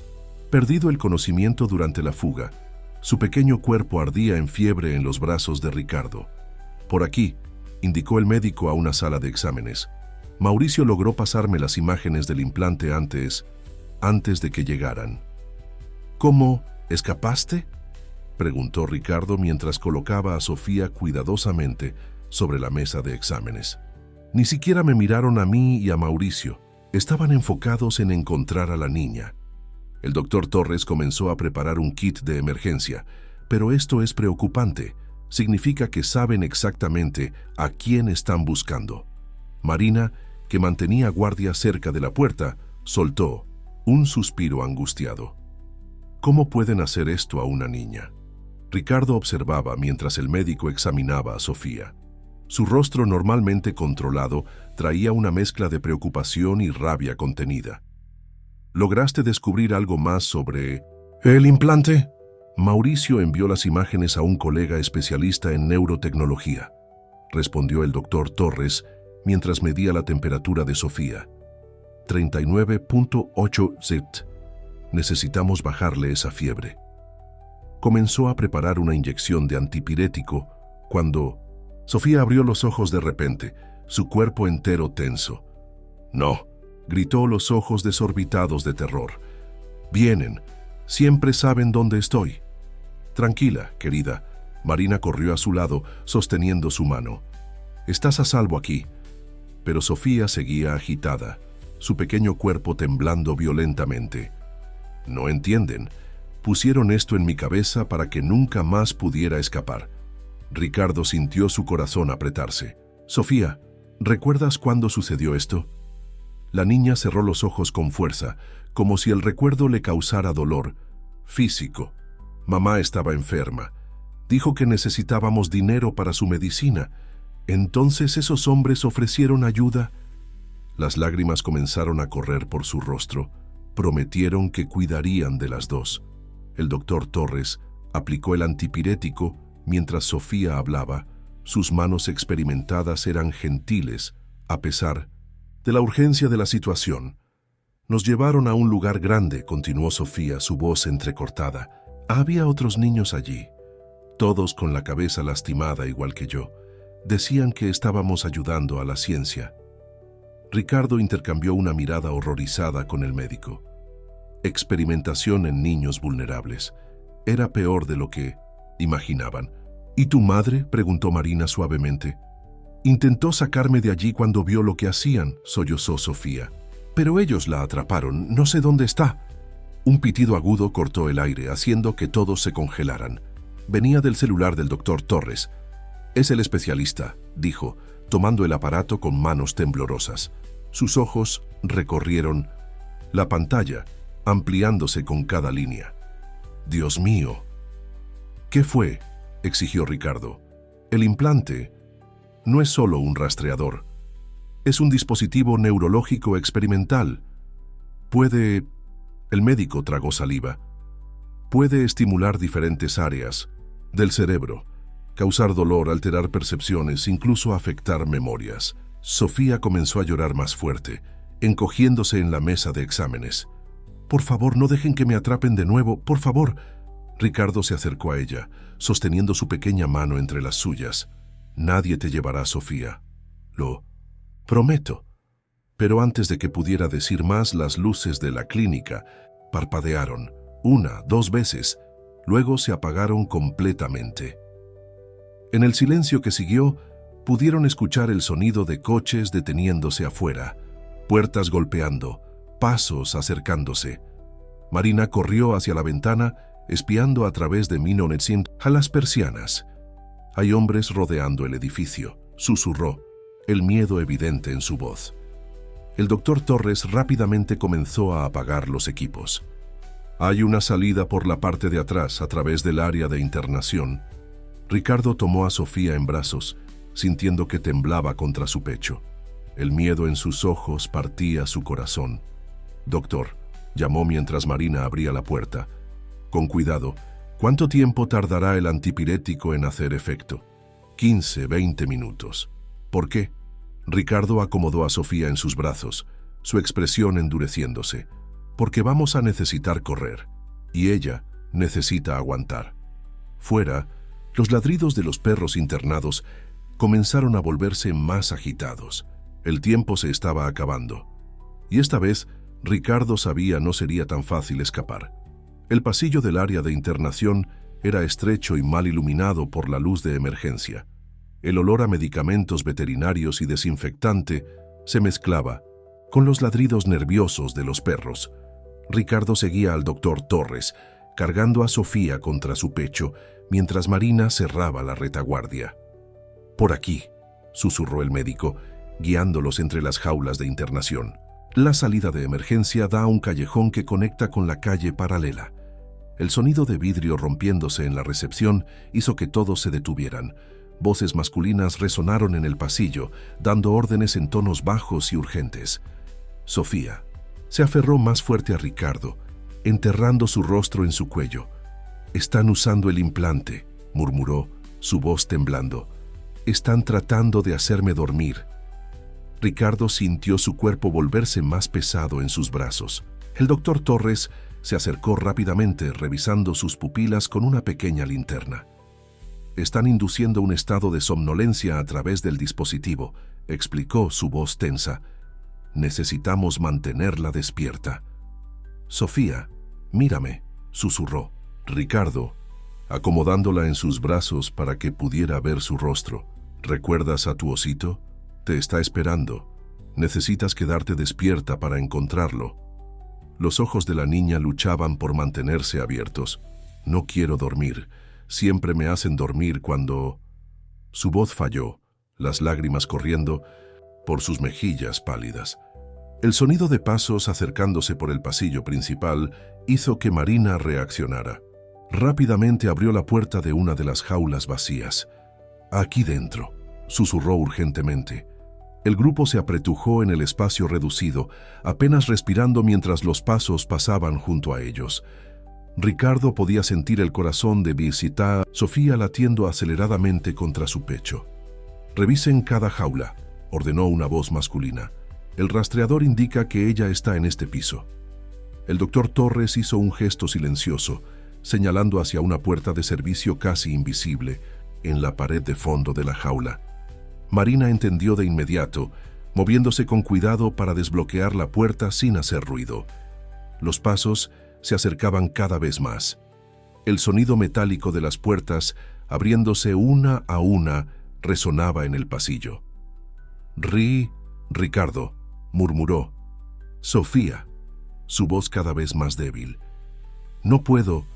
perdido el conocimiento durante la fuga. Su pequeño cuerpo ardía en fiebre en los brazos de Ricardo. «Por aquí», indicó el médico a una sala de exámenes. «Mauricio logró pasarme las imágenes del implante antes de que llegaran». «¿Cómo? ¿Escapaste?», preguntó Ricardo mientras colocaba a Sofía cuidadosamente sobre la mesa de exámenes. Ni siquiera me miraron a mí y a Mauricio. Estaban enfocados en encontrar a la niña. El doctor Torres comenzó a preparar un kit de emergencia, pero esto es preocupante. Significa que saben exactamente a quién están buscando. Marina, que mantenía guardia cerca de la puerta, soltó un suspiro angustiado. ¿Cómo pueden hacer esto a una niña? Ricardo observaba mientras el médico examinaba a Sofía. Su rostro, normalmente controlado, traía una mezcla de preocupación y rabia contenida. ¿Lograste descubrir algo más sobre el implante? Mauricio envió las imágenes a un colega especialista en neurotecnología, respondió el doctor Torres mientras medía la temperatura de Sofía. 39.8 ZT. Necesitamos bajarle esa fiebre. Comenzó a preparar una inyección de antipirético cuando Sofía abrió los ojos de repente, su cuerpo entero tenso. «No», gritó, los ojos desorbitados de terror. «Vienen. Siempre saben dónde estoy». «Tranquila, querida». Marina corrió a su lado, sosteniendo su mano. «Estás a salvo aquí». Pero Sofía seguía agitada, su pequeño cuerpo temblando violentamente. «No entienden. Pusieron esto en mi cabeza para que nunca más pudiera escapar». Ricardo sintió su corazón apretarse. «Sofía, ¿recuerdas cuándo sucedió esto?». La niña cerró los ojos con fuerza, como si el recuerdo le causara dolor físico. «Mamá estaba enferma. Dijo que necesitábamos dinero para su medicina. Entonces esos hombres ofrecieron ayuda». Las lágrimas comenzaron a correr por su rostro. Prometieron que cuidarían de las dos. El doctor Torres aplicó el antipirético mientras Sofía hablaba. Sus manos experimentadas eran gentiles, a pesar de la urgencia de la situación. «Nos llevaron a un lugar grande», continuó Sofía, su voz entrecortada. «Había otros niños allí, todos con la cabeza lastimada igual que yo. Decían que estábamos ayudando a la ciencia». Ricardo intercambió una mirada horrorizada con el médico. Experimentación en niños vulnerables. Era peor de lo que imaginaban. ¿Y tu madre?, preguntó Marina suavemente. Intentó sacarme de allí cuando vio lo que hacían, sollozó Sofía. Pero ellos la atraparon, no sé dónde está. Un pitido agudo cortó el aire, haciendo que todos se congelaran. Venía del celular del doctor Torres. Es el especialista, dijo, tomando el aparato con manos temblorosas. Sus ojos recorrieron la pantalla, ampliándose con cada línea. «Dios mío». «¿Qué fue?», exigió Ricardo. «El implante no es solo un rastreador. Es un dispositivo neurológico experimental. Puede...» El médico tragó saliva. «Puede estimular diferentes áreas del cerebro, causar dolor, alterar percepciones, incluso afectar memorias». Sofía comenzó a llorar más fuerte, encogiéndose en la mesa de exámenes. «Por favor, no dejen que me atrapen de nuevo, por favor». Ricardo se acercó a ella, sosteniendo su pequeña mano entre las suyas. «Nadie te llevará, Sofía. Lo prometo». Pero antes de que pudiera decir más, las luces de la clínica parpadearon, 1, 2 veces, luego se apagaron completamente. En el silencio que siguió, pudieron escuchar el sonido de coches deteniéndose afuera, puertas golpeando, pasos acercándose. Marina corrió hacia la ventana, espiando a través de Minonetzin a las persianas. «Hay hombres rodeando el edificio», susurró, el miedo evidente en su voz. El doctor Torres rápidamente comenzó a apagar los equipos. «Hay una salida por la parte de atrás, a través del área de internación». Ricardo tomó a Sofía en brazos, sintiendo que temblaba contra su pecho. El miedo en sus ojos partía su corazón. «Doctor», llamó mientras Marina abría la puerta. «Con cuidado. ¿Cuánto tiempo tardará el antipirético en hacer efecto?» 15, 20 minutos. «¿Por qué?» Ricardo acomodó a Sofía en sus brazos, su expresión endureciéndose. «Porque vamos a necesitar correr, y ella necesita aguantar». Fuera, los ladridos de los perros internados comenzaron a volverse más agitados. El tiempo se estaba acabando. Y esta vez, Ricardo sabía no sería tan fácil escapar. El pasillo del área de internación era estrecho y mal iluminado por la luz de emergencia. El olor a medicamentos veterinarios y desinfectante se mezclaba con los ladridos nerviosos de los perros. Ricardo seguía al doctor Torres, cargando a Sofía contra su pecho, mientras Marina cerraba la retaguardia. «Por aquí», susurró el médico, guiándolos entre las jaulas de internación. La salida de emergencia da a un callejón que conecta con la calle paralela. El sonido de vidrio rompiéndose en la recepción hizo que todos se detuvieran. Voces masculinas resonaron en el pasillo, dando órdenes en tonos bajos y urgentes. Sofía se aferró más fuerte a Ricardo, enterrando su rostro en su cuello. «Están usando el implante», murmuró, su voz temblando. «Están tratando de hacerme dormir». Ricardo sintió su cuerpo volverse más pesado en sus brazos. El doctor Torres se acercó rápidamente, revisando sus pupilas con una pequeña linterna. «Están induciendo un estado de somnolencia a través del dispositivo», explicó, su voz tensa. «Necesitamos mantenerla despierta». «Sofía, mírame», susurró. Ricardo, acomodándola en sus brazos para que pudiera ver su rostro. «¿Recuerdas a tu osito? Te está esperando. Necesitas quedarte despierta para encontrarlo». Los ojos de la niña luchaban por mantenerse abiertos. «No quiero dormir. Siempre me hacen dormir cuando...». Su voz falló, las lágrimas corriendo por sus mejillas pálidas. El sonido de pasos acercándose por el pasillo principal hizo que Marina reaccionara. Rápidamente abrió la puerta de una de las jaulas vacías. «Aquí dentro», susurró urgentemente. El grupo se apretujó en el espacio reducido, apenas respirando mientras los pasos pasaban junto a ellos. Ricardo podía sentir el corazón de Visita, Sofía latiendo aceleradamente contra su pecho. «Revisen cada jaula», ordenó una voz masculina. «El rastreador indica que ella está en este piso». El doctor Torres hizo un gesto silencioso, señalando hacia una puerta de servicio casi invisible en la pared de fondo de la jaula. Marina entendió de inmediato, moviéndose con cuidado para desbloquear la puerta sin hacer ruido. Los pasos se acercaban cada vez más. El sonido metálico de las puertas, abriéndose una a una, resonaba en el pasillo. Ricardo, murmuró. Sofía, su voz cada vez más débil. No puedo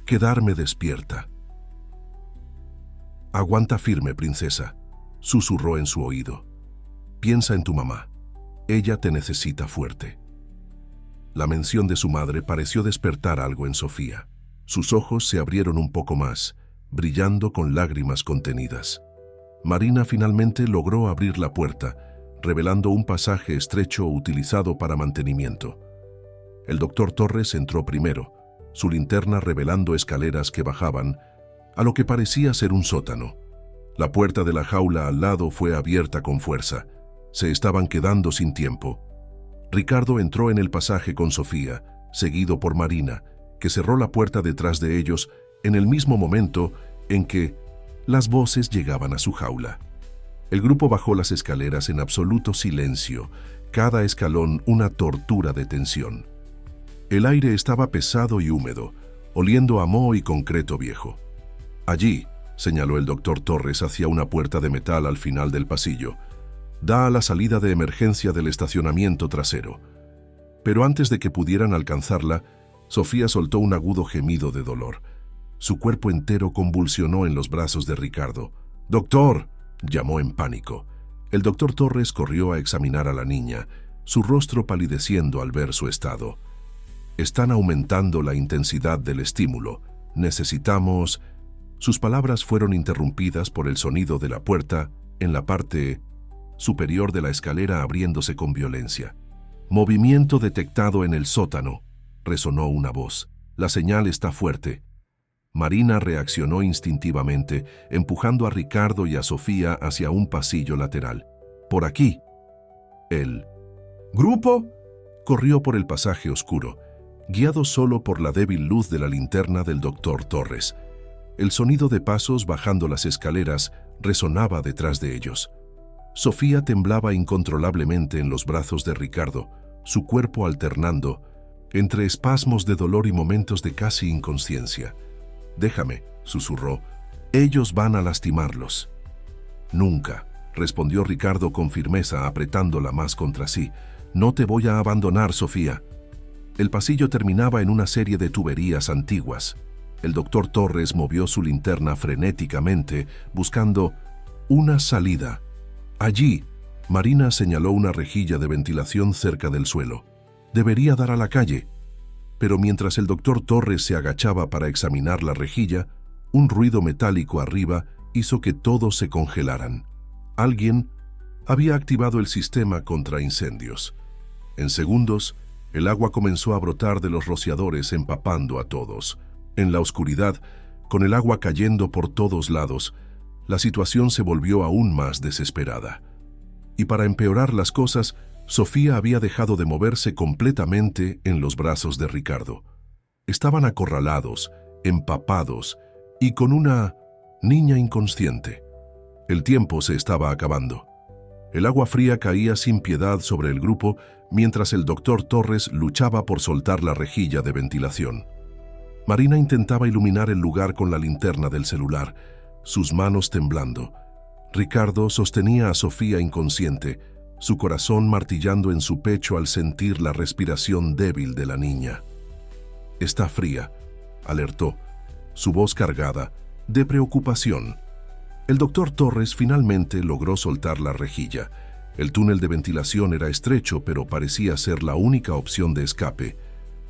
quedarme despierta. Aguanta firme, princesa, susurró en su oído. Piensa en tu mamá. Ella te necesita fuerte. La mención de su madre pareció despertar algo en Sofía. Sus ojos se abrieron un poco más, brillando con lágrimas contenidas. Marina finalmente logró abrir la puerta, revelando un pasaje estrecho utilizado para mantenimiento. El doctor Torres entró primero, su linterna revelando escaleras que bajaban a lo que parecía ser un sótano. La puerta de la jaula al lado fue abierta con fuerza. Se estaban quedando sin tiempo. Ricardo entró en el pasaje con Sofía, seguido por Marina, que cerró la puerta detrás de ellos en el mismo momento en que las voces llegaban a su jaula. El grupo bajó las escaleras en absoluto silencio, cada escalón una tortura de tensión. El aire estaba pesado y húmedo, oliendo a moho y concreto viejo. Allí, señaló el doctor Torres hacia una puerta de metal al final del pasillo, da a la salida de emergencia del estacionamiento trasero. Pero antes de que pudieran alcanzarla, Sofía soltó un agudo gemido de dolor. Su cuerpo entero convulsionó en los brazos de Ricardo. «¡Doctor!», llamó en pánico. El doctor Torres corrió a examinar a la niña, su rostro palideciendo al ver su estado. «Están aumentando la intensidad del estímulo. Necesitamos...». Sus palabras fueron interrumpidas por el sonido de la puerta en la parte superior de la escalera abriéndose con violencia. «Movimiento detectado en el sótano», resonó una voz. «La señal está fuerte». Marina reaccionó instintivamente, empujando a Ricardo y a Sofía hacia un pasillo lateral. «Por aquí». El grupo corrió por el pasaje oscuro, guiado solo por la débil luz de la linterna del doctor Torres. El sonido de pasos bajando las escaleras resonaba detrás de ellos. Sofía temblaba incontrolablemente en los brazos de Ricardo, su cuerpo alternando entre espasmos de dolor y momentos de casi inconsciencia. «Déjame», susurró, «ellos van a lastimarlos». «Nunca», respondió Ricardo con firmeza apretándola más contra sí. «No te voy a abandonar, Sofía». El pasillo terminaba en una serie de tuberías antiguas. El doctor Torres movió su linterna frenéticamente, buscando una salida. Allí, Marina señaló una rejilla de ventilación cerca del suelo. Debería dar a la calle. Pero mientras el doctor Torres se agachaba para examinar la rejilla, un ruido metálico arriba hizo que todos se congelaran. Alguien había activado el sistema contra incendios. En segundos, el agua comenzó a brotar de los rociadores empapando a todos. En la oscuridad, con el agua cayendo por todos lados, la situación se volvió aún más desesperada. Y para empeorar las cosas, Sofía había dejado de moverse completamente en los brazos de Ricardo. Estaban acorralados, empapados y con una niña inconsciente. El tiempo se estaba acabando. El agua fría caía sin piedad sobre el grupo mientras el doctor Torres luchaba por soltar la rejilla de ventilación. Marina intentaba iluminar el lugar con la linterna del celular, sus manos temblando. Ricardo sostenía a Sofía inconsciente, su corazón martillando en su pecho al sentir la respiración débil de la niña. «Está fría», alertó, su voz cargada de preocupación. El doctor Torres finalmente logró soltar la rejilla. El túnel de ventilación era estrecho, pero parecía ser la única opción de escape.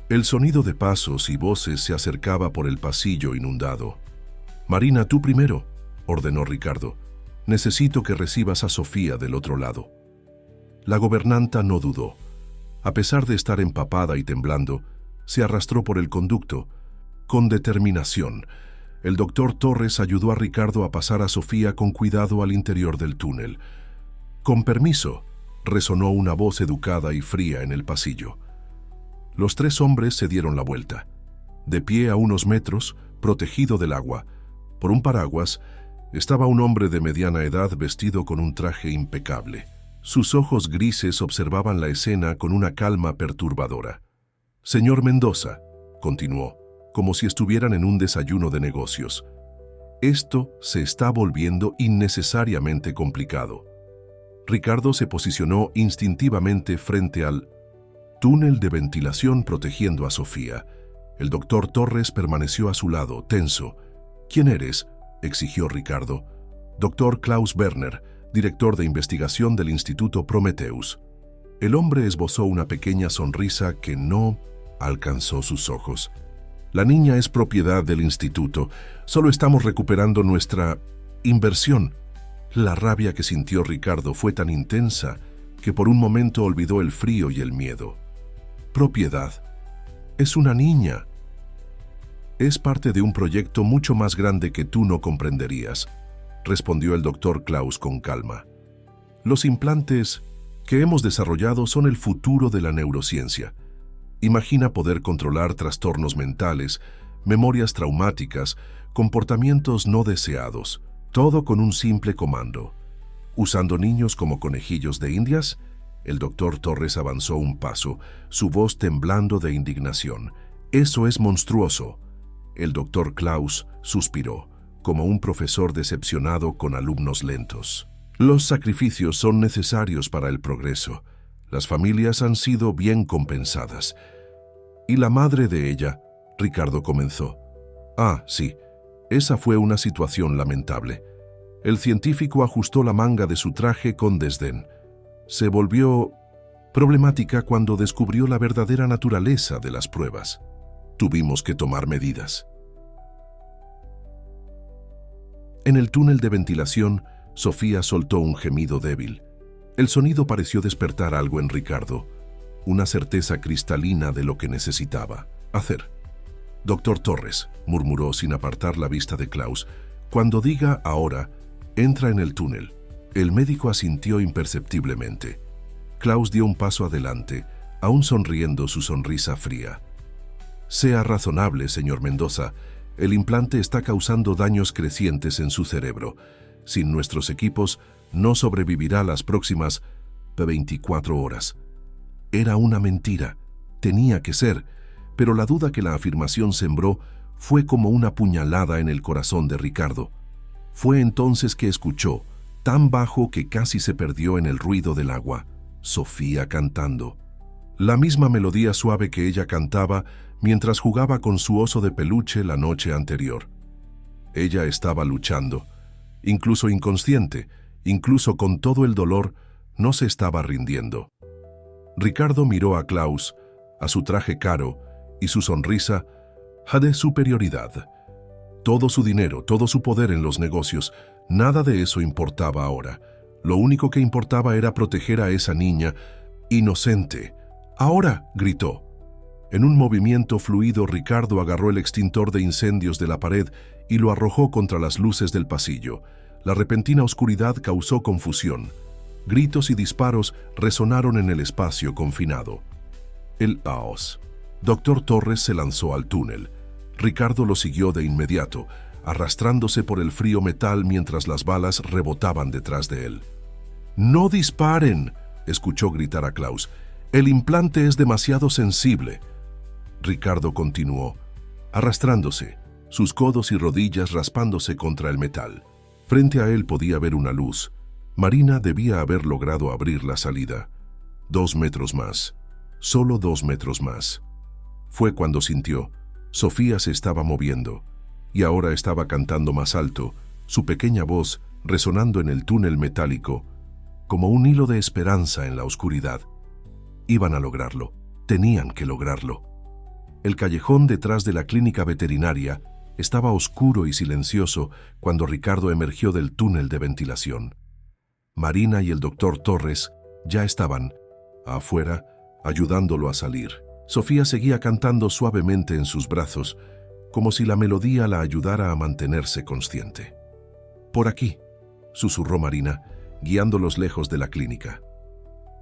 El sonido de pasos y voces se acercaba por el pasillo inundado. «Marina, tú primero», ordenó Ricardo. «Necesito que recibas a Sofía del otro lado». La gobernanta no dudó. A pesar de estar empapada y temblando, se arrastró por el conducto. Con determinación, el doctor Torres ayudó a Ricardo a pasar a Sofía con cuidado al interior del túnel. «Con permiso», resonó una voz educada y fría en el pasillo. Los tres hombres se dieron la vuelta. De pie a unos metros, protegido del agua, por un paraguas, estaba un hombre de mediana edad vestido con un traje impecable. Sus ojos grises observaban la escena con una calma perturbadora. Señor Mendoza, continuó, como si estuvieran en un desayuno de negocios, esto se está volviendo innecesariamente complicado. Ricardo se posicionó instintivamente frente al túnel de ventilación protegiendo a Sofía. El doctor Torres permaneció a su lado, tenso. ¿Quién eres?, exigió Ricardo. Doctor Klaus Werner, director de investigación del Instituto Prometheus. El hombre esbozó una pequeña sonrisa que no alcanzó sus ojos. La niña es propiedad del instituto. Solo estamos recuperando nuestra inversión. La rabia que sintió Ricardo fue tan intensa que por un momento olvidó el frío y el miedo. Propiedad. Es una niña. Es parte de un proyecto mucho más grande que tú no comprenderías, respondió el doctor Klaus con calma. Los implantes que hemos desarrollado son el futuro de la neurociencia. Imagina poder controlar trastornos mentales, memorias traumáticas, comportamientos no deseados, todo con un simple comando. Usando niños como conejillos de indias, el doctor Torres avanzó un paso, su voz temblando de indignación. Eso es monstruoso. El doctor Klaus suspiró, como un profesor decepcionado con alumnos lentos. Los sacrificios son necesarios para el progreso. Las familias han sido bien compensadas. ¿Y la madre de ella?, Ricardo comenzó. Ah, sí, esa fue una situación lamentable. El científico ajustó la manga de su traje con desdén. Se volvió problemática cuando descubrió la verdadera naturaleza de las pruebas. Tuvimos que tomar medidas. En el túnel de ventilación, Sofía soltó un gemido débil. El sonido pareció despertar algo en Ricardo, una certeza cristalina de lo que necesitaba hacer. Doctor Torres, murmuró sin apartar la vista de Klaus, cuando diga ahora, entra en el túnel. El médico asintió imperceptiblemente. Klaus dio un paso adelante, aún sonriendo su sonrisa fría. Sea razonable, señor Mendoza. El implante está causando daños crecientes en su cerebro. Sin nuestros equipos, no sobrevivirá las próximas 24 horas. Era una mentira. Tenía que ser. Pero la duda que la afirmación sembró fue como una puñalada en el corazón de Ricardo. Fue entonces que escuchó, tan bajo que casi se perdió en el ruido del agua, Sofía cantando. La misma melodía suave que ella cantaba mientras jugaba con su oso de peluche la noche anterior. Ella estaba luchando. Incluso inconsciente, incluso con todo el dolor, no se estaba rindiendo. Ricardo miró a Klaus, a su traje caro y su sonrisa de superioridad. Todo su dinero, todo su poder en los negocios, nada de eso importaba ahora. Lo único que importaba era proteger a esa niña inocente. ¡Ahora!, gritó. En un movimiento fluido, Ricardo agarró el extintor de incendios de la pared y lo arrojó contra las luces del pasillo. La repentina oscuridad causó confusión. Gritos y disparos resonaron en el espacio confinado. El caos. Doctor Torres se lanzó al túnel. Ricardo lo siguió de inmediato, arrastrándose por el frío metal mientras las balas rebotaban detrás de él. «¡No disparen!», escuchó gritar a Klaus. «El implante es demasiado sensible». Ricardo continuó, arrastrándose, sus codos y rodillas raspándose contra el metal. Frente a él podía ver una luz. Marina debía haber logrado abrir la salida. 2 metros más. Solo 2 metros más. Fue cuando sintió. Sofía se estaba moviendo, y ahora estaba cantando más alto, su pequeña voz resonando en el túnel metálico, como un hilo de esperanza en la oscuridad. Iban a lograrlo. Tenían que lograrlo. El callejón detrás de la clínica veterinaria estaba oscuro y silencioso cuando Ricardo emergió del túnel de ventilación. Marina y el doctor Torres ya estaban afuera, ayudándolo a salir. Sofía seguía cantando suavemente en sus brazos, como si la melodía la ayudara a mantenerse consciente. «Por aquí», susurró Marina, guiándolos lejos de la clínica.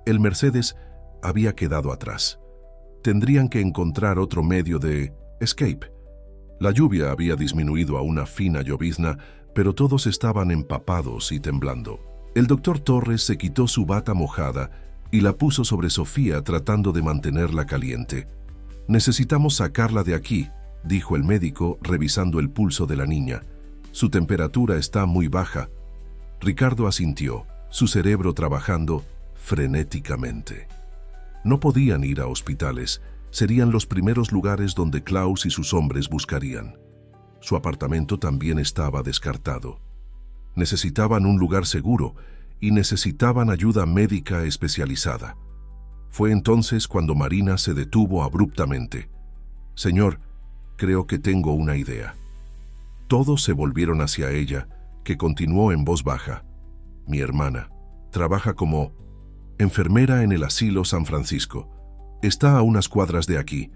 El Mercedes había quedado atrás. Tendrían que encontrar otro medio de escape. La lluvia había disminuido a una fina llovizna, pero todos estaban empapados y temblando. El doctor Torres se quitó su bata mojada y la puso sobre Sofía tratando de mantenerla caliente. Necesitamos sacarla de aquí, dijo el médico revisando el pulso de la niña. Su temperatura está muy baja. Ricardo asintió, su cerebro trabajando frenéticamente. No podían ir a hospitales, serían los primeros lugares donde Klaus y sus hombres buscarían. Su apartamento también estaba descartado. Necesitaban un lugar seguro y necesitaban ayuda médica especializada. Fue entonces cuando Marina se detuvo abruptamente. «Señor, creo que tengo una idea». Todos se volvieron hacia ella, que continuó en voz baja. «Mi hermana trabaja como enfermera en el asilo San Francisco. Está a unas cuadras de aquí.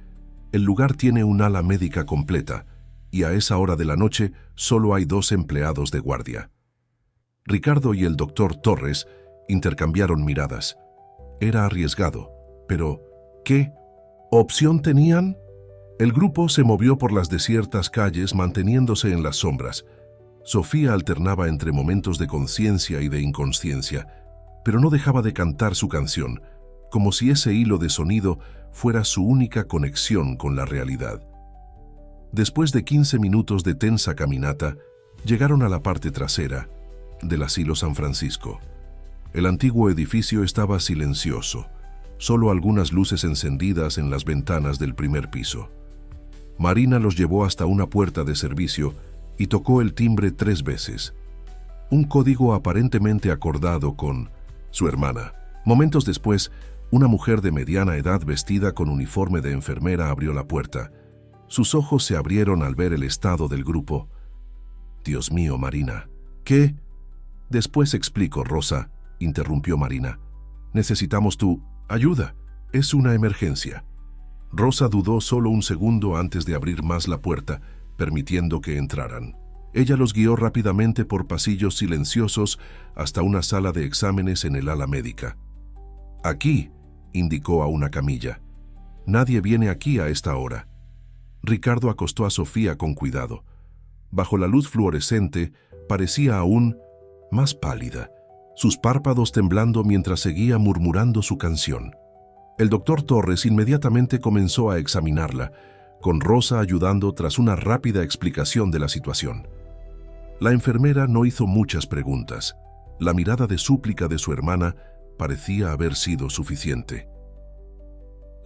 El lugar tiene un ala médica completa y a esa hora de la noche solo hay 2 empleados de guardia». Ricardo y el doctor Torres intercambiaron miradas. Era arriesgado, pero ¿qué opción tenían? El grupo se movió por las desiertas calles manteniéndose en las sombras. Sofía alternaba entre momentos de conciencia y de inconsciencia, pero no dejaba de cantar su canción, como si ese hilo de sonido fuera su única conexión con la realidad. Después de 15 minutos de tensa caminata, llegaron a la parte trasera del asilo San Francisco. El antiguo edificio estaba silencioso, solo algunas luces encendidas en las ventanas del primer piso. Marina los llevó hasta una puerta de servicio y tocó el timbre 3 veces. Un código aparentemente acordado con su hermana. Momentos después, una mujer de mediana edad vestida con uniforme de enfermera abrió la puerta. Sus ojos se abrieron al ver el estado del grupo. «Dios mío, Marina». «¿Qué?» «Después explico, Rosa», interrumpió Marina. «Necesitamos tu ayuda. Es una emergencia». Rosa dudó solo un segundo antes de abrir más la puerta, permitiendo que entraran. Ella los guió rápidamente por pasillos silenciosos hasta una sala de exámenes en el ala médica. «Aquí», indicó a una camilla. «Nadie viene aquí a esta hora». Ricardo acostó a Sofía con cuidado. Bajo la luz fluorescente, parecía aún más pálida, sus párpados temblando mientras seguía murmurando su canción. El doctor Torres inmediatamente comenzó a examinarla, con Rosa ayudando tras una rápida explicación de la situación. La enfermera no hizo muchas preguntas. La mirada de súplica de su hermana parecía haber sido suficiente.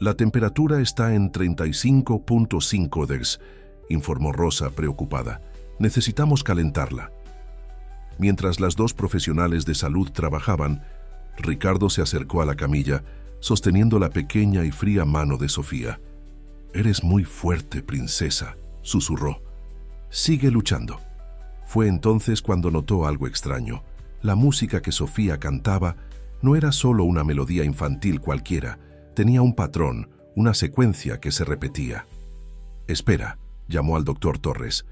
«La temperatura está en 35.5 degrees», informó Rosa preocupada. «Necesitamos calentarla». Mientras las 2 profesionales de salud trabajaban, Ricardo se acercó a la camilla, sosteniendo la pequeña y fría mano de Sofía. «Eres muy fuerte, princesa», susurró. «Sigue luchando». Fue entonces cuando notó algo extraño. La música que Sofía cantaba no era solo una melodía infantil cualquiera, tenía un patrón, una secuencia que se repetía. «Espera», llamó al doctor Torres.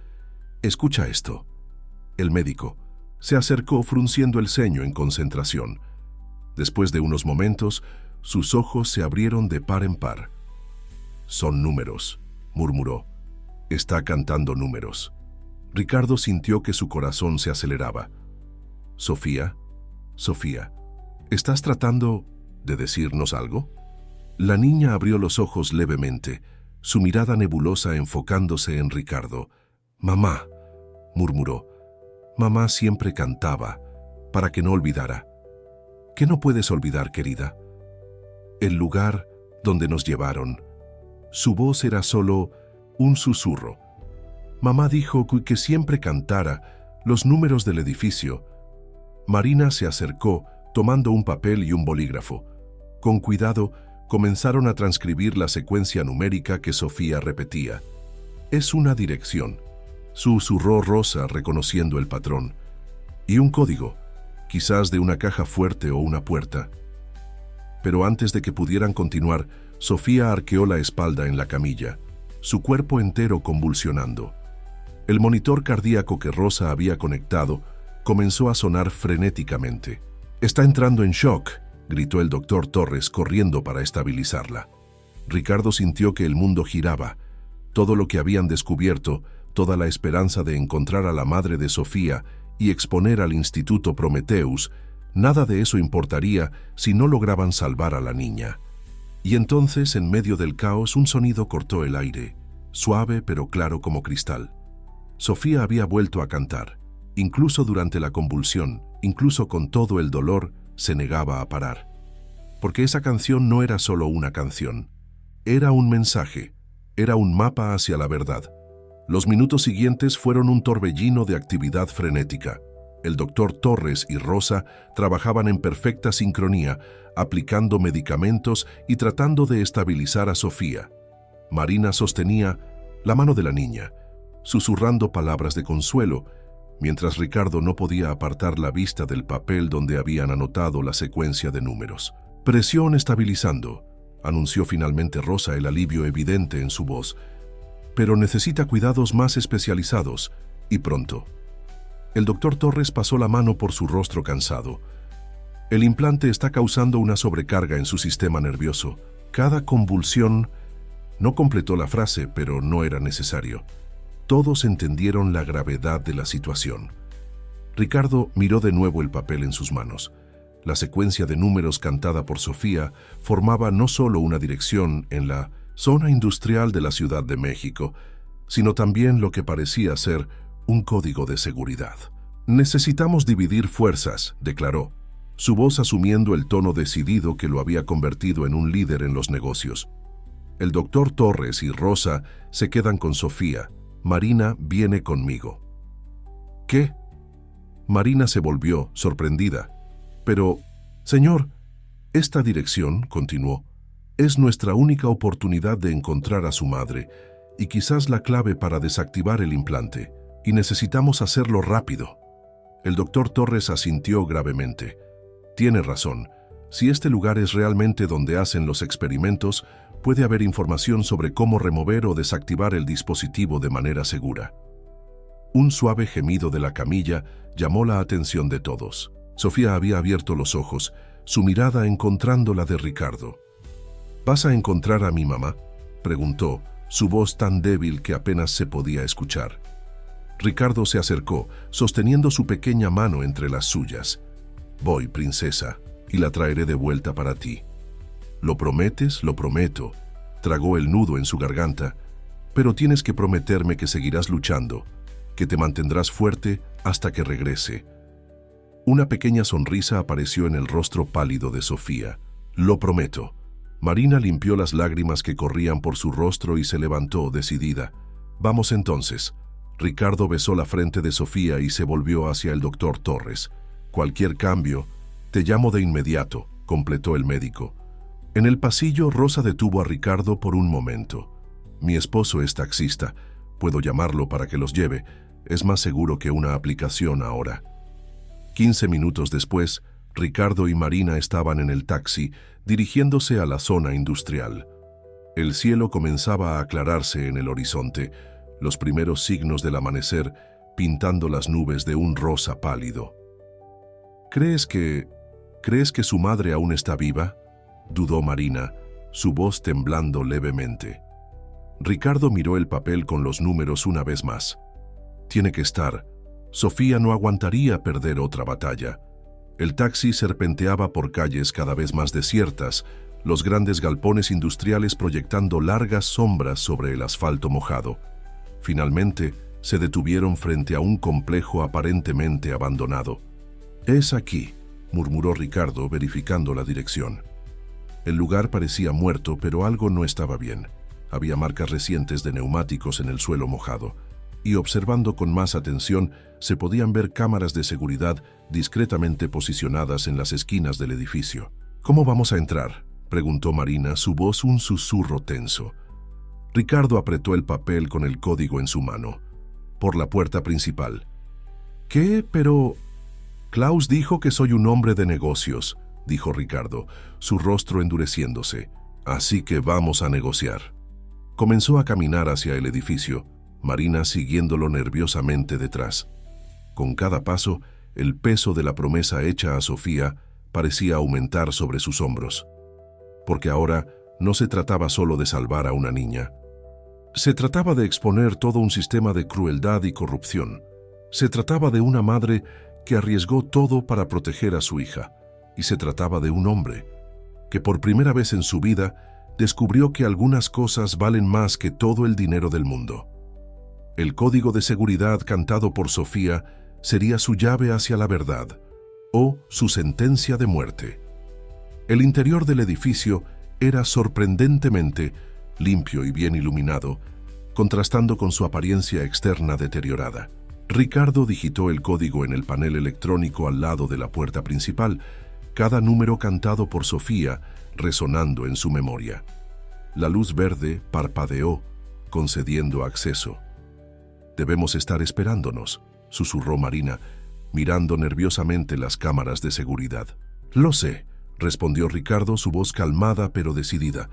«Escucha esto». El médico se acercó frunciendo el ceño en concentración. Después de unos momentos, sus ojos se abrieron de par en par. «Son números», murmuró. «Está cantando números». Ricardo sintió que su corazón se aceleraba. «Sofía, Sofía, ¿estás tratando de decirnos algo?» La niña abrió los ojos levemente, su mirada nebulosa enfocándose en Ricardo. «Mamá», murmuró. «Mamá siempre cantaba, para que no olvidara». «¿Qué no puedes olvidar, querida?» «El lugar donde nos llevaron». Su voz era solo un susurro. «Mamá dijo que siempre cantara los números del edificio». Marina se acercó, tomando un papel y un bolígrafo. Con cuidado, comenzaron a transcribir la secuencia numérica que Sofía repetía. «Es una dirección», susurró Rosa reconociendo el patrón. «Y un código, quizás de una caja fuerte o una puerta». Pero antes de que pudieran continuar, Sofía arqueó la espalda en la camilla, su cuerpo entero convulsionando. El monitor cardíaco que Rosa había conectado comenzó a sonar frenéticamente. «Está entrando en shock», gritó el doctor Torres corriendo para estabilizarla. Ricardo sintió que el mundo giraba. Todo lo que habían descubierto, toda la esperanza de encontrar a la madre de Sofía y exponer al Instituto Prometheus, nada de eso importaría si no lograban salvar a la niña. Y entonces, en medio del caos, un sonido cortó el aire, suave pero claro como cristal. Sofía había vuelto a cantar. Incluso durante la convulsión, incluso con todo el dolor, se negaba a parar. Porque esa canción no era solo una canción. Era un mensaje, era un mapa hacia la verdad. Los minutos siguientes fueron un torbellino de actividad frenética. El doctor Torres y Rosa trabajaban en perfecta sincronía, aplicando medicamentos y tratando de estabilizar a Sofía. Marina sostenía la mano de la niña, susurrando palabras de consuelo, mientras Ricardo no podía apartar la vista del papel donde habían anotado la secuencia de números. «Presión estabilizando», anunció finalmente Rosa, el alivio evidente en su voz. «Pero necesita cuidados más especializados, y pronto». El doctor Torres pasó la mano por su rostro cansado. «El implante está causando una sobrecarga en su sistema nervioso. Cada convulsión...» No completó la frase, pero no era necesario. Todos entendieron la gravedad de la situación. Ricardo miró de nuevo el papel en sus manos. La secuencia de números cantada por Sofía formaba no solo una dirección en la zona industrial de la Ciudad de México, sino también lo que parecía ser un código de seguridad. «Necesitamos dividir fuerzas», declaró, su voz asumiendo el tono decidido que lo había convertido en un líder en los negocios. «El doctor Torres y Rosa se quedan con Sofía. Marina viene conmigo». «¿Qué?». Marina se volvió, sorprendida. «Pero, señor, esta dirección», continuó, «es nuestra única oportunidad de encontrar a su madre y quizás la clave para desactivar el implante, y necesitamos hacerlo rápido». El doctor Torres asintió gravemente. «Tiene razón. Si este lugar es realmente donde hacen los experimentos, puede haber información sobre cómo remover o desactivar el dispositivo de manera segura». Un suave gemido de la camilla llamó la atención de todos. Sofía había abierto los ojos, su mirada encontrando la de Ricardo. «¿Vas a encontrar a mi mamá?», preguntó, su voz tan débil que apenas se podía escuchar. Ricardo se acercó, sosteniendo su pequeña mano entre las suyas. «Voy, princesa, y la traeré de vuelta para ti». «¿Lo prometes?». «Lo prometo», tragó el nudo en su garganta. «Pero tienes que prometerme que seguirás luchando, que te mantendrás fuerte hasta que regrese». Una pequeña sonrisa apareció en el rostro pálido de Sofía. «Lo prometo». Marina limpió las lágrimas que corrían por su rostro y se levantó decidida. «Vamos entonces». Ricardo besó la frente de Sofía y se volvió hacia el doctor Torres. «Cualquier cambio, te llamo de inmediato», completó el médico. En el pasillo, Rosa detuvo a Ricardo por un momento. «Mi esposo es taxista. Puedo llamarlo para que los lleve. Es más seguro que una aplicación ahora». 15 minutos después, Ricardo y Marina estaban en el taxi, dirigiéndose a la zona industrial. El cielo comenzaba a aclararse en el horizonte, los primeros signos del amanecer pintando las nubes de un rosa pálido. ¿Crees que su madre aún está viva?», dudó Marina, su voz temblando levemente. Ricardo miró el papel con los números una vez más. «Tiene que estar. Sofía no aguantaría perder otra batalla». El taxi serpenteaba por calles cada vez más desiertas, los grandes galpones industriales proyectando largas sombras sobre el asfalto mojado. Finalmente, se detuvieron frente a un complejo aparentemente abandonado. «Es aquí», murmuró Ricardo, verificando la dirección. El lugar parecía muerto, pero algo no estaba bien. Había marcas recientes de neumáticos en el suelo mojado, y observando con más atención se podían ver cámaras de seguridad discretamente posicionadas en las esquinas del edificio. «¿Cómo vamos a entrar?», preguntó Marina, su voz un susurro tenso. Ricardo apretó el papel con el código en su mano. «Por la puerta principal». «¿Qué? Pero...». «Klaus dijo que soy un hombre de negocios», dijo Ricardo, su rostro endureciéndose. «Así que vamos a negociar». Comenzó a caminar hacia el edificio, Marina siguiéndolo nerviosamente detrás. Con cada paso, el peso de la promesa hecha a Sofía parecía aumentar sobre sus hombros. Porque ahora no se trataba solo de salvar a una niña. Se trataba de exponer todo un sistema de crueldad y corrupción. Se trataba de una madre que arriesgó todo para proteger a su hija. Y se trataba de un hombre que por primera vez en su vida descubrió que algunas cosas valen más que todo el dinero del mundo. El código de seguridad cantado por Sofía sería su llave hacia la verdad, o su sentencia de muerte. El interior del edificio era sorprendentemente limpio y bien iluminado, contrastando con su apariencia externa deteriorada. Ricardo digitó el código en el panel electrónico al lado de la puerta principal, cada número cantado por Sofía resonando en su memoria. La luz verde parpadeó, concediendo acceso. «Debemos estar esperándonos», susurró Marina, mirando nerviosamente las cámaras de seguridad. «Lo sé», respondió Ricardo, su voz calmada pero decidida.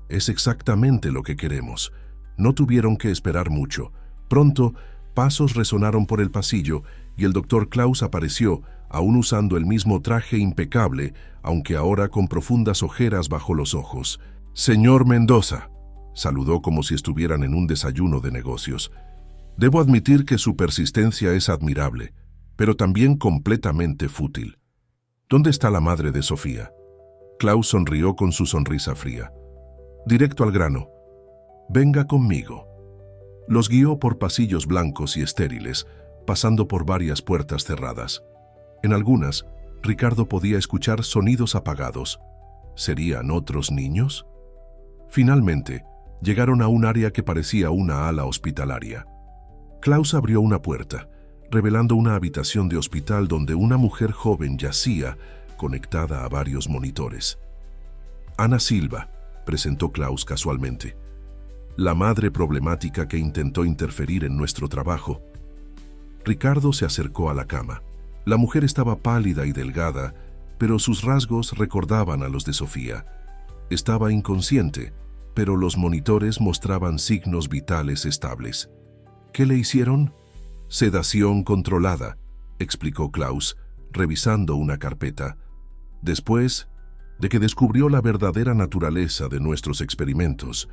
«Es exactamente lo que queremos». No tuvieron que esperar mucho. Pronto, pasos resonaron por el pasillo y el doctor Klaus apareció, aún usando el mismo traje impecable, aunque ahora con profundas ojeras bajo los ojos. «Señor Mendoza», saludó como si estuvieran en un desayuno de negocios. «Debo admitir que su persistencia es admirable, pero también completamente fútil. ¿Dónde está la madre de Sofía?» Klaus sonrió con su sonrisa fría. «Directo al grano. Venga conmigo». Los guió por pasillos blancos y estériles, pasando por varias puertas cerradas. En algunas, Ricardo podía escuchar sonidos apagados. ¿Serían otros niños? Finalmente, llegaron a un área que parecía una ala hospitalaria. Klaus abrió una puerta, revelando una habitación de hospital donde una mujer joven yacía, conectada a varios monitores. «Ana Silva», presentó Klaus casualmente. «La madre problemática que intentó interferir en nuestro trabajo». Ricardo se acercó a la cama. La mujer estaba pálida y delgada, pero sus rasgos recordaban a los de Sofía. Estaba inconsciente, pero los monitores mostraban signos vitales estables. «¿Qué le hicieron?» «Sedación controlada», explicó Klaus, revisando una carpeta. «Después de que descubrió la verdadera naturaleza de nuestros experimentos,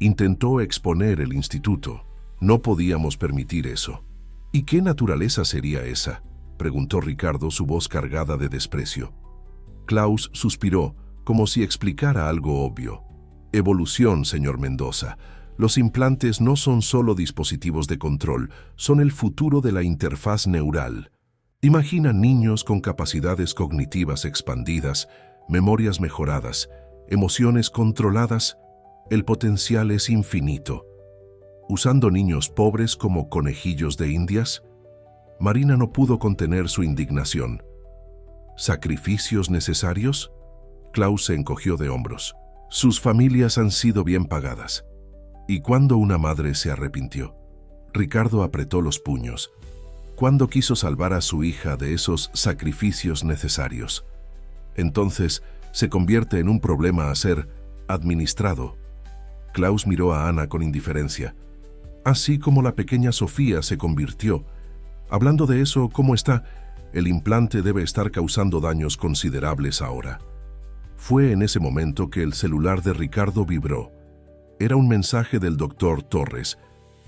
intentó exponer el instituto. No podíamos permitir eso». «¿Y qué naturaleza sería esa?», preguntó Ricardo, su voz cargada de desprecio. Klaus suspiró, como si explicara algo obvio. «Evolución, señor Mendoza. Los implantes no son solo dispositivos de control, son el futuro de la interfaz neural. Imagina niños con capacidades cognitivas expandidas, memorias mejoradas, emociones controladas. El potencial es infinito. ¿Usando niños pobres como conejillos de indias?». Marina no pudo contener su indignación. «¿Sacrificios necesarios?». Klaus se encogió de hombros. «Sus familias han sido bien pagadas». «¿Y cuándo una madre se arrepintió?». Ricardo apretó los puños. «¿Cuándo quiso salvar a su hija de esos sacrificios necesarios?». Entonces se convierte en un problema a ser administrado. Klaus miró a Ana con indiferencia. «Así como la pequeña Sofía se convirtió. Hablando de eso, ¿cómo está? El implante debe estar causando daños considerables ahora». Fue en ese momento que el celular de Ricardo vibró. Era un mensaje del doctor Torres.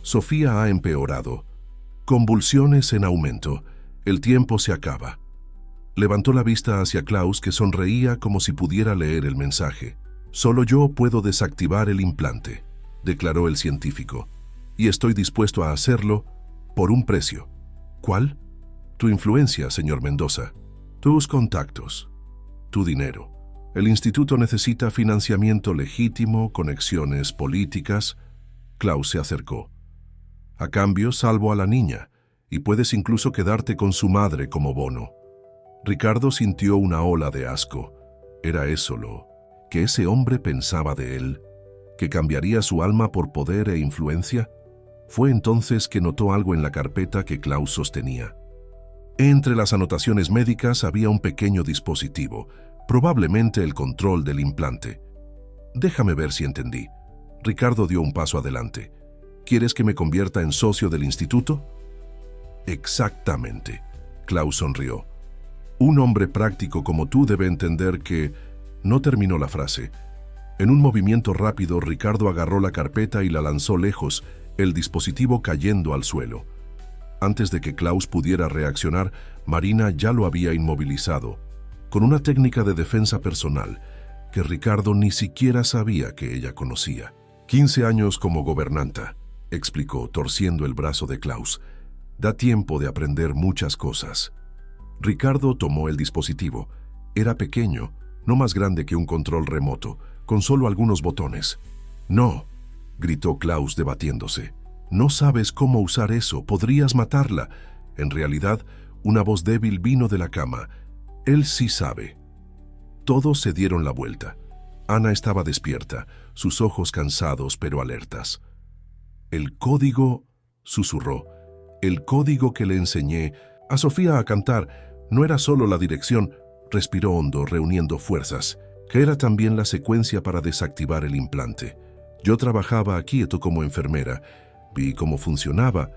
«Sofía ha empeorado. Convulsiones en aumento. El tiempo se acaba». Levantó la vista hacia Klaus, que sonreía como si pudiera leer el mensaje. «Solo yo puedo desactivar el implante», declaró el científico. «Y estoy dispuesto a hacerlo por un precio». «¿Cuál?». «Tu influencia, señor Mendoza. Tus contactos. Tu dinero. El instituto necesita financiamiento legítimo, conexiones políticas». Klaus se acercó. «A cambio, salvo a la niña, y puedes incluso quedarte con su madre como bono». Ricardo sintió una ola de asco. ¿Era eso lo que ese hombre pensaba de él? ¿Que cambiaría su alma por poder e influencia? Fue entonces que notó algo en la carpeta que Klaus sostenía. Entre las anotaciones médicas había un pequeño dispositivo, probablemente el control del implante. «Déjame ver si entendí». Ricardo dio un paso adelante. «¿Quieres que me convierta en socio del instituto?». «Exactamente». Klaus sonrió. «Un hombre práctico como tú debe entender que…». No terminó la frase. En un movimiento rápido, Ricardo agarró la carpeta y la lanzó lejos, el dispositivo cayendo al suelo. Antes de que Klaus pudiera reaccionar, Marina ya lo había inmovilizado, con una técnica de defensa personal que Ricardo ni siquiera sabía que ella conocía. 15 años como gobernanta, explicó, torciendo el brazo de Klaus. Da tiempo de aprender muchas cosas. Ricardo tomó el dispositivo. Era pequeño, no más grande que un control remoto, con solo algunos botones. «No», gritó Klaus debatiéndose. «No sabes cómo usar eso, podrías matarla». En realidad, una voz débil vino de la cama. «Él sí sabe». Todos se dieron la vuelta. Ana estaba despierta, sus ojos cansados pero alertas. «El código», susurró, «el código que le enseñé a Sofía a cantar no era solo la dirección», respiró hondo, reuniendo fuerzas, «que era también la secuencia para desactivar el implante. Yo trabajaba aquí como enfermera, vi cómo funcionaba».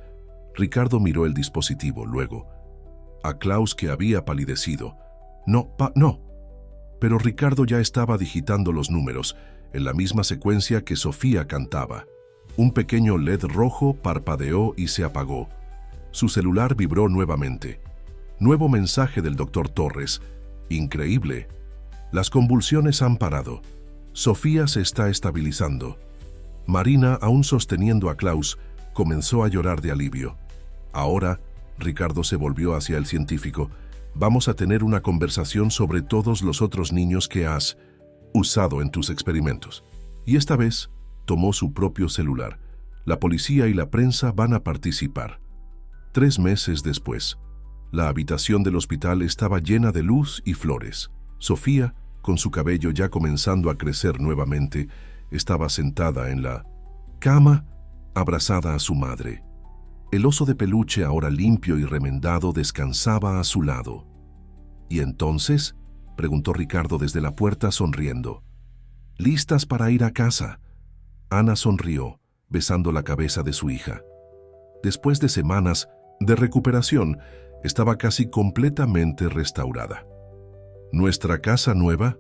Ricardo miró el dispositivo luego. A Klaus, que había palidecido. «No, no». Pero Ricardo ya estaba digitando los números, en la misma secuencia que Sofía cantaba. Un pequeño LED rojo parpadeó y se apagó. Su celular vibró nuevamente. Nuevo mensaje del doctor Torres. «Increíble. Las convulsiones han parado. Sofía se está estabilizando». Marina, aún sosteniendo a Klaus, comenzó a llorar de alivio. «Ahora», Ricardo se volvió hacia el científico, «vamos a tener una conversación sobre todos los otros niños que has usado en tus experimentos». Y esta vez tomó su propio celular. La policía y la prensa van a participar. 3 meses después, la habitación del hospital estaba llena de luz y flores. Sofía, con su cabello ya comenzando a crecer nuevamente, estaba sentada en la cama, abrazada a su madre. El oso de peluche, ahora limpio y remendado, descansaba a su lado. «¿Y entonces?», preguntó Ricardo desde la puerta sonriendo. «¿Listas para ir a casa?». Ana sonrió, besando la cabeza de su hija. Después de semanas de recuperación, estaba casi completamente restaurada. «¿Nuestra casa nueva?».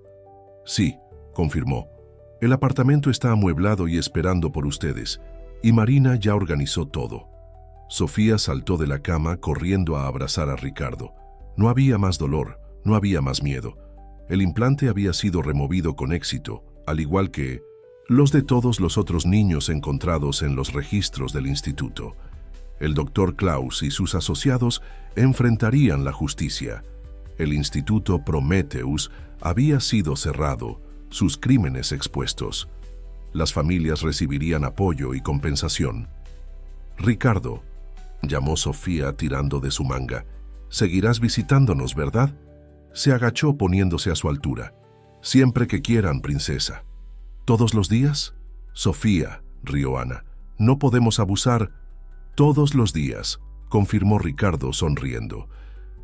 «Sí», confirmó. «El apartamento está amueblado y esperando por ustedes, y Marina ya organizó todo». Sofía saltó de la cama corriendo a abrazar a Ricardo. No había más dolor, no había más miedo. El implante había sido removido con éxito, al igual que los de todos los otros niños encontrados en los registros del instituto. El doctor Klaus y sus asociados enfrentarían la justicia. El instituto Prometheus había sido cerrado, sus crímenes expuestos. Las familias recibirían apoyo y compensación. «Ricardo», llamó Sofía tirando de su manga, «seguirás visitándonos, ¿verdad?». Se agachó poniéndose a su altura. «Siempre que quieran, princesa». «¿Todos los días?». «Sofía», rió Ana, «no podemos abusar». «Todos los días», confirmó Ricardo sonriendo.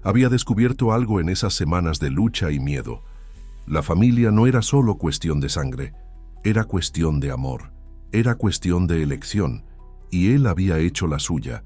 Había descubierto algo en esas semanas de lucha y miedo. La familia no era solo cuestión de sangre, era cuestión de amor, era cuestión de elección, y él había hecho la suya.